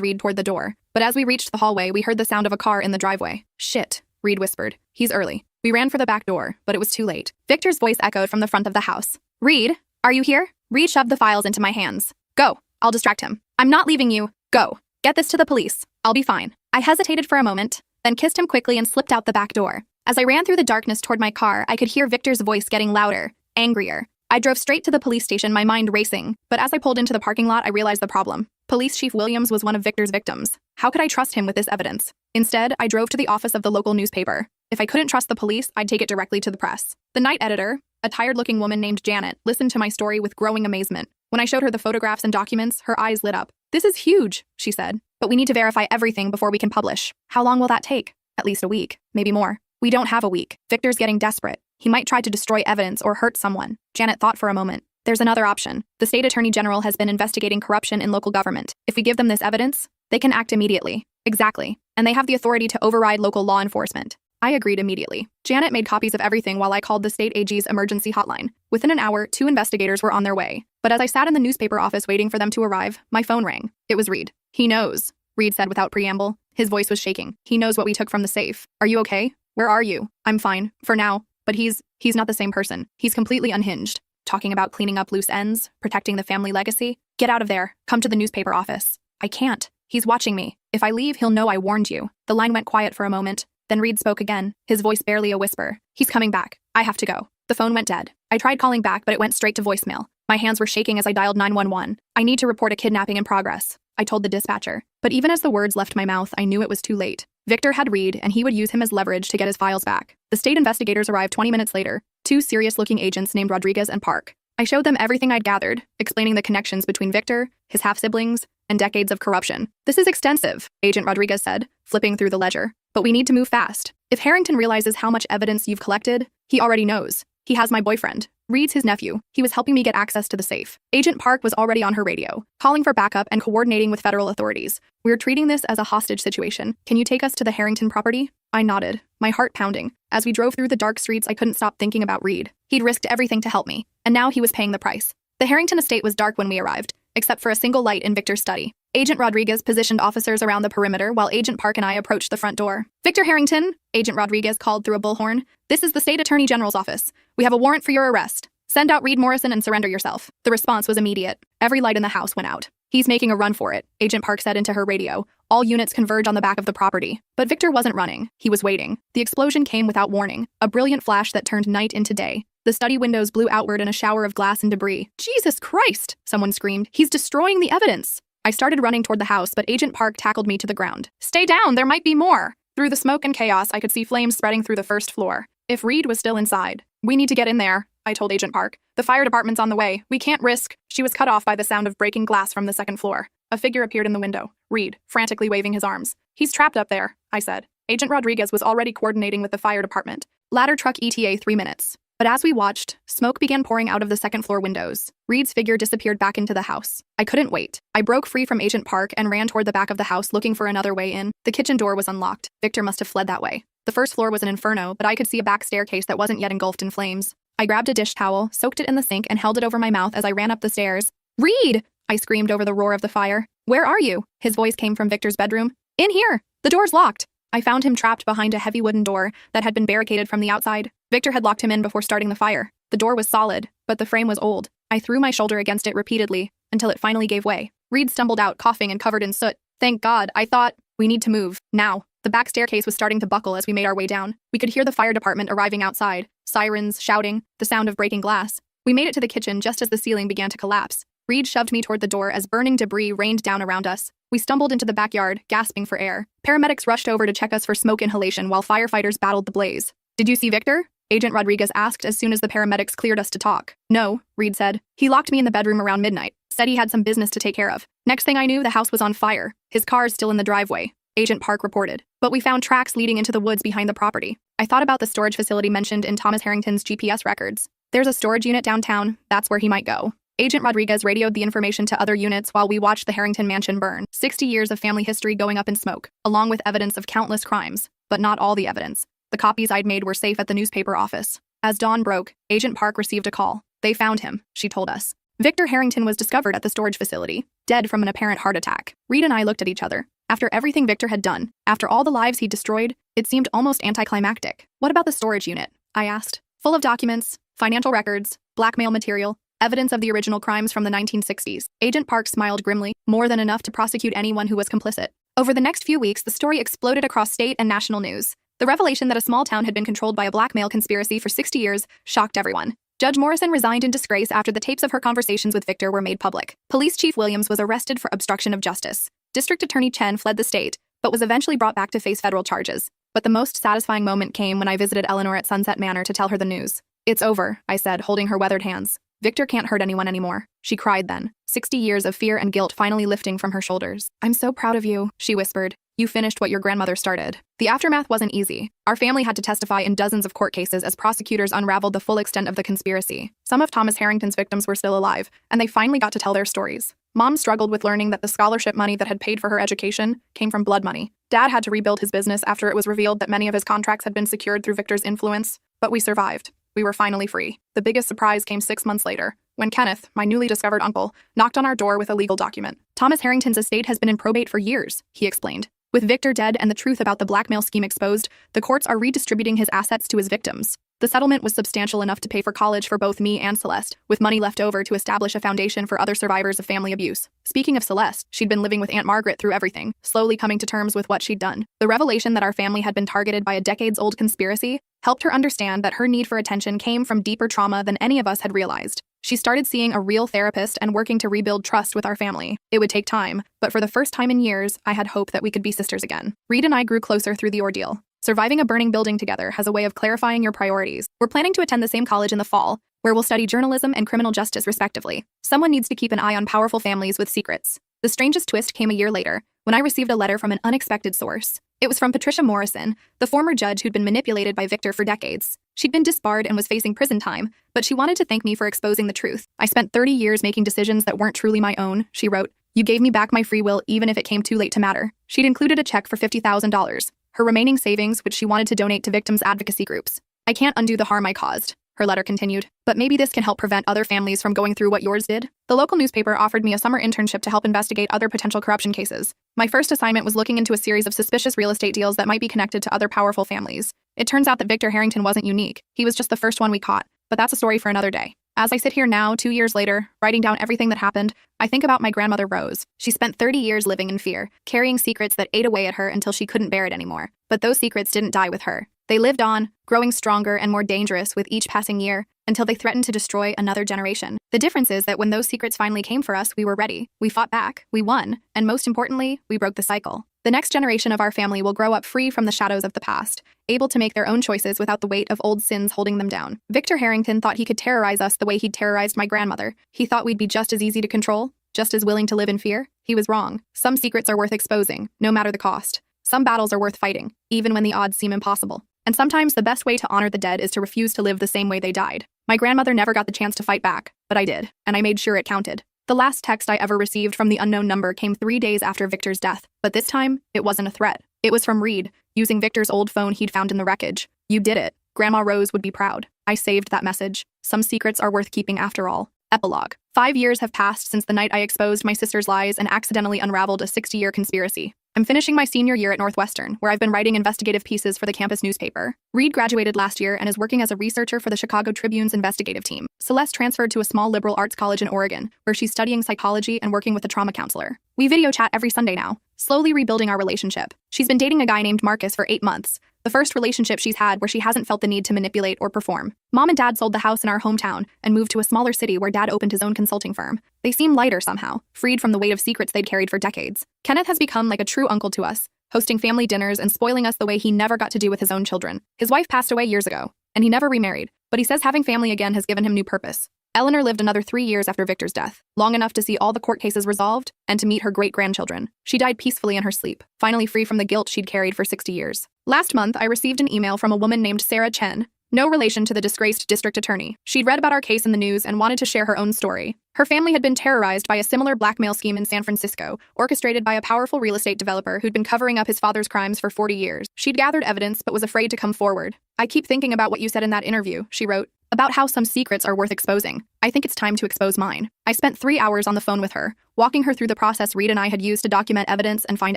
Reed toward the door. But as we reached the hallway, we heard the sound of a car in the driveway. Shit, Reed whispered. He's early. We ran for the back door, but it was too late. Victor's voice echoed from the front of the house. Reed, are you here? Reed shoved the files into my hands. Go. I'll distract him. I'm not leaving you. Go. Get this to the police. I'll be fine. I hesitated for a moment, then kissed him quickly and slipped out the back door. As I ran through the darkness toward my car, I could hear Victor's voice getting louder, angrier. I drove straight to the police station, my mind racing, but as I pulled into the parking lot, I realized the problem. Police Chief Williams was one of Victor's victims. How could I trust him with this evidence? Instead, I drove to the office of the local newspaper. If I couldn't trust the police, I'd take it directly to the press. The night editor, a tired-looking woman named Janet, listened to my story with growing amazement. When I showed her the photographs and documents, her eyes lit up. This is huge, she said. But we need to verify everything before we can publish. How long will that take? At least a week, maybe more. We don't have a week. Victor's getting desperate. He might try to destroy evidence or hurt someone. Janet thought for a moment. There's another option. The state attorney general has been investigating corruption in local government. If we give them this evidence, they can act immediately. Exactly. And they have the authority to override local law enforcement. I agreed immediately. Janet made copies of everything while I called the state AG's emergency hotline. Within an hour, 2 investigators were on their way. But as I sat in the newspaper office waiting for them to arrive, my phone rang. It was Reed. He knows, Reed said without preamble. His voice was shaking. He knows what we took from the safe. Are you okay? Where are you? I'm fine, for now. But he's not the same person. He's completely unhinged. Talking about cleaning up loose ends, protecting the family legacy. Get out of there. Come to the newspaper office. I can't. He's watching me. If I leave, he'll know I warned you. The line went quiet for a moment. Then Reed spoke again, his voice barely a whisper. He's coming back. I have to go. The phone went dead. I tried calling back, but it went straight to voicemail. My hands were shaking as I dialed 911. I need to report a kidnapping in progress, I told the dispatcher. But even as the words left my mouth, I knew it was too late. Victor had Reed, and he would use him as leverage to get his files back. The state investigators arrived 20 minutes later, 2 serious-looking agents named Rodriguez and Park. I showed them everything I'd gathered, explaining the connections between Victor, his half-siblings, and decades of corruption. This is extensive, Agent Rodriguez said, flipping through the ledger. But we need to move fast. If Harrington realizes how much evidence you've collected, he already knows. He has my boyfriend. Reed's his nephew. He was helping me get access to the safe. Agent Park was already on her radio, calling for backup and coordinating with federal authorities. We're treating this as a hostage situation. Can you take us to the Harrington property? I nodded, my heart pounding. As we drove through the dark streets, I couldn't stop thinking about Reed. He'd risked everything to help me, and now he was paying the price. The Harrington estate was dark when we arrived, except for a single light in Victor's study. Agent Rodriguez positioned officers around the perimeter while Agent Park and I approached the front door. Victor Harrington, Agent Rodriguez called through a bullhorn. This is the State Attorney General's office. We have a warrant for your arrest. Send out Reed Morrison and surrender yourself. The response was immediate. Every light in the house went out. He's making a run for it, Agent Park said into her radio. All units converge on the back of the property. But Victor wasn't running. He was waiting. The explosion came without warning, a brilliant flash that turned night into day. The study windows blew outward in a shower of glass and debris. Jesus Christ, someone screamed. He's destroying the evidence. I started running toward the house, but Agent Park tackled me to the ground. Stay down, there might be more. Through the smoke and chaos, I could see flames spreading through the first floor. If Reed was still inside. We need to get in there, I told Agent Park. The fire department's on the way. We can't risk. She was cut off by the sound of breaking glass from the second floor. A figure appeared in the window. Reed, frantically waving his arms. He's trapped up there, I said. Agent Rodriguez was already coordinating with the fire department. Ladder truck ETA 3 minutes. But as we watched, smoke began pouring out of the second floor windows. Reed's figure disappeared back into the house. I couldn't wait. I broke free from Agent Park and ran toward the back of the house looking for another way in. The kitchen door was unlocked. Victor must have fled that way. The first floor was an inferno, but I could see a back staircase that wasn't yet engulfed in flames. I grabbed a dish towel, soaked it in the sink, and held it over my mouth as I ran up the stairs. Reed! I screamed over the roar of the fire. Where are you? His voice came from Victor's bedroom. In here! The door's locked! I found him trapped behind a heavy wooden door that had been barricaded from the outside. Victor had locked him in before starting the fire. The door was solid, but the frame was old. I threw my shoulder against it repeatedly, until it finally gave way. Reed stumbled out, coughing and covered in soot. Thank God, I thought. We need to move, now. The back staircase was starting to buckle as we made our way down. We could hear the fire department arriving outside. Sirens, shouting, the sound of breaking glass. We made it to the kitchen just as the ceiling began to collapse. Reed shoved me toward the door as burning debris rained down around us. We stumbled into the backyard, gasping for air. Paramedics rushed over to check us for smoke inhalation while firefighters battled the blaze. Did you see Victor? Agent Rodriguez asked as soon as the paramedics cleared us to talk. No, Reed said. He locked me in the bedroom around midnight. Said he had some business to take care of. Next thing I knew, the house was on fire. His car's still in the driveway. Agent Park reported. But we found tracks leading into the woods behind the property. I thought about the storage facility mentioned in Thomas Harrington's GPS records. There's a storage unit downtown. That's where he might go. Agent Rodriguez radioed the information to other units while we watched the Harrington mansion burn. 60 years of family history going up in smoke, along with evidence of countless crimes. But not all the evidence. The copies I'd made were safe at the newspaper office. As dawn broke, Agent Park received a call. They found him, she told us. Victor Harrington was discovered at the storage facility, dead from an apparent heart attack. Reed and I looked at each other. After everything Victor had done, after all the lives he'd destroyed, it seemed almost anticlimactic. What about the storage unit? I asked. Full of documents, financial records, blackmail material, evidence of the original crimes from the 1960s. Agent Park smiled grimly, more than enough to prosecute anyone who was complicit. Over the next few weeks, the story exploded across state and national news. The revelation that a small town had been controlled by a blackmail conspiracy for 60 years shocked everyone. Judge Morrison resigned in disgrace after the tapes of her conversations with Victor were made public. Police Chief Williams was arrested for obstruction of justice. District Attorney Chen fled the state, but was eventually brought back to face federal charges. But the most satisfying moment came when I visited Eleanor at Sunset Manor to tell her the news. It's over, I said, holding her weathered hands. Victor can't hurt anyone anymore. She cried then, 60 years of fear and guilt finally lifting from her shoulders. I'm so proud of you, she whispered. You finished what your grandmother started. The aftermath wasn't easy. Our family had to testify in dozens of court cases as prosecutors unraveled the full extent of the conspiracy. Some of Thomas Harrington's victims were still alive, and they finally got to tell their stories. Mom struggled with learning that the scholarship money that had paid for her education came from blood money. Dad had to rebuild his business after it was revealed that many of his contracts had been secured through Victor's influence, but we survived. We were finally free. The biggest surprise came 6 months later, when Kenneth, my newly discovered uncle, knocked on our door with a legal document. Thomas Harrington's estate has been in probate for years, he explained. With Victor dead and the truth about the blackmail scheme exposed, the courts are redistributing his assets to his victims. The settlement was substantial enough to pay for college for both me and Celeste, with money left over to establish a foundation for other survivors of family abuse. Speaking of Celeste, she'd been living with Aunt Margaret through everything, slowly coming to terms with what she'd done. The revelation that our family had been targeted by a decades-old conspiracy helped her understand that her need for attention came from deeper trauma than any of us had realized. She started seeing a real therapist and working to rebuild trust with our family. It would take time, but for the first time in years, I had hope that we could be sisters again. Reed and I grew closer through the ordeal. Surviving a burning building together has a way of clarifying your priorities. We're planning to attend the same college in the fall, where we'll study journalism and criminal justice respectively. Someone needs to keep an eye on powerful families with secrets. The strangest twist came a year later, when I received a letter from an unexpected source. It was from Patricia Morrison, the former judge who'd been manipulated by Victor for decades. She'd been disbarred and was facing prison time, but she wanted to thank me for exposing the truth. I spent 30 years making decisions that weren't truly my own, she wrote. You gave me back my free will even if it came too late to matter. She'd included a check for $50,000, her remaining savings which she wanted to donate to victims' advocacy groups. I can't undo the harm I caused, her letter continued, but maybe this can help prevent other families from going through what yours did. The local newspaper offered me a summer internship to help investigate other potential corruption cases. My first assignment was looking into a series of suspicious real estate deals that might be connected to other powerful families. It turns out that Victor Harrington wasn't unique. He was just the first one we caught, but that's a story for another day. As I sit here now, 2 years later, writing down everything that happened, I think about my grandmother Rose. She spent 30 years living in fear, carrying secrets that ate away at her until she couldn't bear it anymore. But those secrets didn't die with her. They lived on, growing stronger and more dangerous with each passing year, until they threatened to destroy another generation. The difference is that when those secrets finally came for us, we were ready. We fought back, we won, and most importantly, we broke the cycle. The next generation of our family will grow up free from the shadows of the past, able to make their own choices without the weight of old sins holding them down. Victor Harrington thought he could terrorize us the way he'd terrorized my grandmother. He thought we'd be just as easy to control, just as willing to live in fear. He was wrong. Some secrets are worth exposing, no matter the cost. Some battles are worth fighting, even when the odds seem impossible. And sometimes the best way to honor the dead is to refuse to live the same way they died. My grandmother never got the chance to fight back, but I did, and I made sure it counted. The last text I ever received from the unknown number came 3 days after Victor's death, but this time, it wasn't a threat. It was from Reed, using Victor's old phone he'd found in the wreckage. You did it. Grandma Rose would be proud. I saved that message. Some secrets are worth keeping after all. Epilogue. 5 years have passed since the night I exposed my sister's lies and accidentally unraveled a 60-year conspiracy. I'm finishing my senior year at Northwestern, where I've been writing investigative pieces for the campus newspaper. Reed graduated last year and is working as a researcher for the Chicago Tribune's investigative team. Celeste transferred to a small liberal arts college in Oregon, where she's studying psychology and working with a trauma counselor. We video chat every Sunday now, slowly rebuilding our relationship. She's been dating a guy named Marcus for 8 months, the first relationship she's had where she hasn't felt the need to manipulate or perform. Mom and Dad sold the house in our hometown and moved to a smaller city where Dad opened his own consulting firm. They seem lighter somehow, freed from the weight of secrets they'd carried for decades. Kenneth has become like a true uncle to us, hosting family dinners and spoiling us the way he never got to do with his own children. His wife passed away years ago, and he never remarried, but he says having family again has given him new purpose. Eleanor lived another 3 years after Victor's death, long enough to see all the court cases resolved and to meet her great-grandchildren. She died peacefully in her sleep, finally free from the guilt she'd carried for 60 years. Last month, I received an email from a woman named Sarah Chen, no relation to the disgraced district attorney. She'd read about our case in the news and wanted to share her own story. Her family had been terrorized by a similar blackmail scheme in San Francisco, orchestrated by a powerful real estate developer who'd been covering up his father's crimes for 40 years. She'd gathered evidence but was afraid to come forward. "I keep thinking about what you said in that interview," she wrote, "about how some secrets are worth exposing. I think it's time to expose mine." I spent 3 hours on the phone with her, walking her through the process Reed and I had used to document evidence and find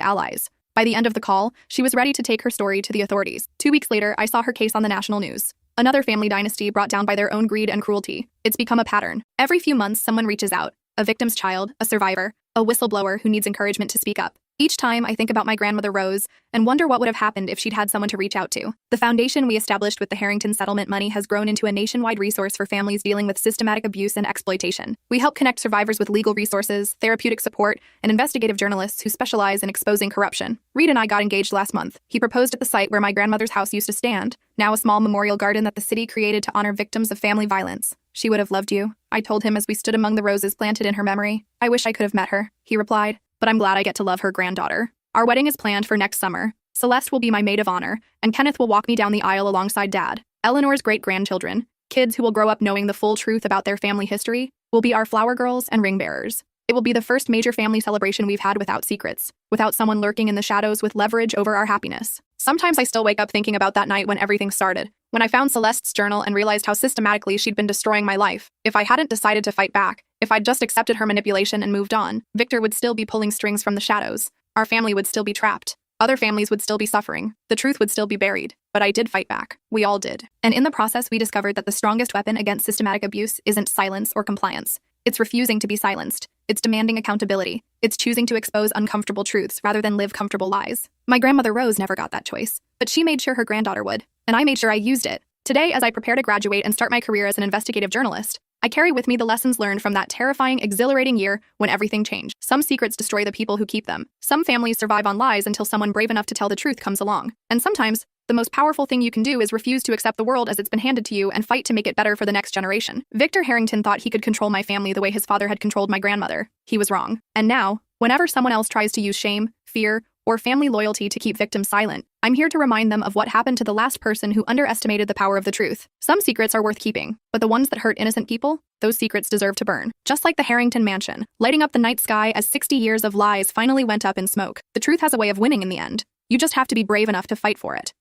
allies. By the end of the call, she was ready to take her story to the authorities. 2 weeks later, I saw her case on the national news. Another family dynasty brought down by their own greed and cruelty. It's become a pattern. Every few months, someone reaches out. A victim's child, a survivor, a whistleblower who needs encouragement to speak up. Each time, I think about my grandmother Rose and wonder what would have happened if she'd had someone to reach out to. The foundation we established with the Harrington settlement money has grown into a nationwide resource for families dealing with systematic abuse and exploitation. We help connect survivors with legal resources, therapeutic support, and investigative journalists who specialize in exposing corruption. Reed and I got engaged last month. He proposed at the site where my grandmother's house used to stand, now a small memorial garden that the city created to honor victims of family violence. "She would have loved you," I told him as we stood among the roses planted in her memory. "I wish I could have met her," he replied, "but I'm glad I get to love her granddaughter." Our wedding is planned for next summer. Celeste will be my maid of honor, and Kenneth will walk me down the aisle alongside Dad. Eleanor's great-grandchildren, kids who will grow up knowing the full truth about their family history, will be our flower girls and ring bearers. It will be the first major family celebration we've had without secrets, without someone lurking in the shadows with leverage over our happiness. Sometimes I still wake up thinking about that night when everything started, when I found Celeste's journal and realized how systematically she'd been destroying my life. If I hadn't decided to fight back, if I'd just accepted her manipulation and moved on, Victor would still be pulling strings from the shadows. Our family would still be trapped. Other families would still be suffering. The truth would still be buried. But I did fight back. We all did. And in the process, we discovered that the strongest weapon against systematic abuse isn't silence or compliance. It's refusing to be silenced. It's demanding accountability. It's choosing to expose uncomfortable truths rather than live comfortable lies. My grandmother Rose never got that choice, but she made sure her granddaughter would, and I made sure I used it. Today, as I prepare to graduate and start my career as an investigative journalist, I carry with me the lessons learned from that terrifying, exhilarating year when everything changed. Some secrets destroy the people who keep them. Some families survive on lies until someone brave enough to tell the truth comes along. And sometimes, the most powerful thing you can do is refuse to accept the world as it's been handed to you and fight to make it better for the next generation. Victor Harrington thought he could control my family the way his father had controlled my grandmother. He was wrong. And now, whenever someone else tries to use shame, fear, or family loyalty to keep victims silent, I'm here to remind them of what happened to the last person who underestimated the power of the truth. Some secrets are worth keeping, but the ones that hurt innocent people, those secrets deserve to burn. Just like the Harrington mansion, lighting up the night sky as 60 years of lies finally went up in smoke. The truth has a way of winning in the end. You just have to be brave enough to fight for it.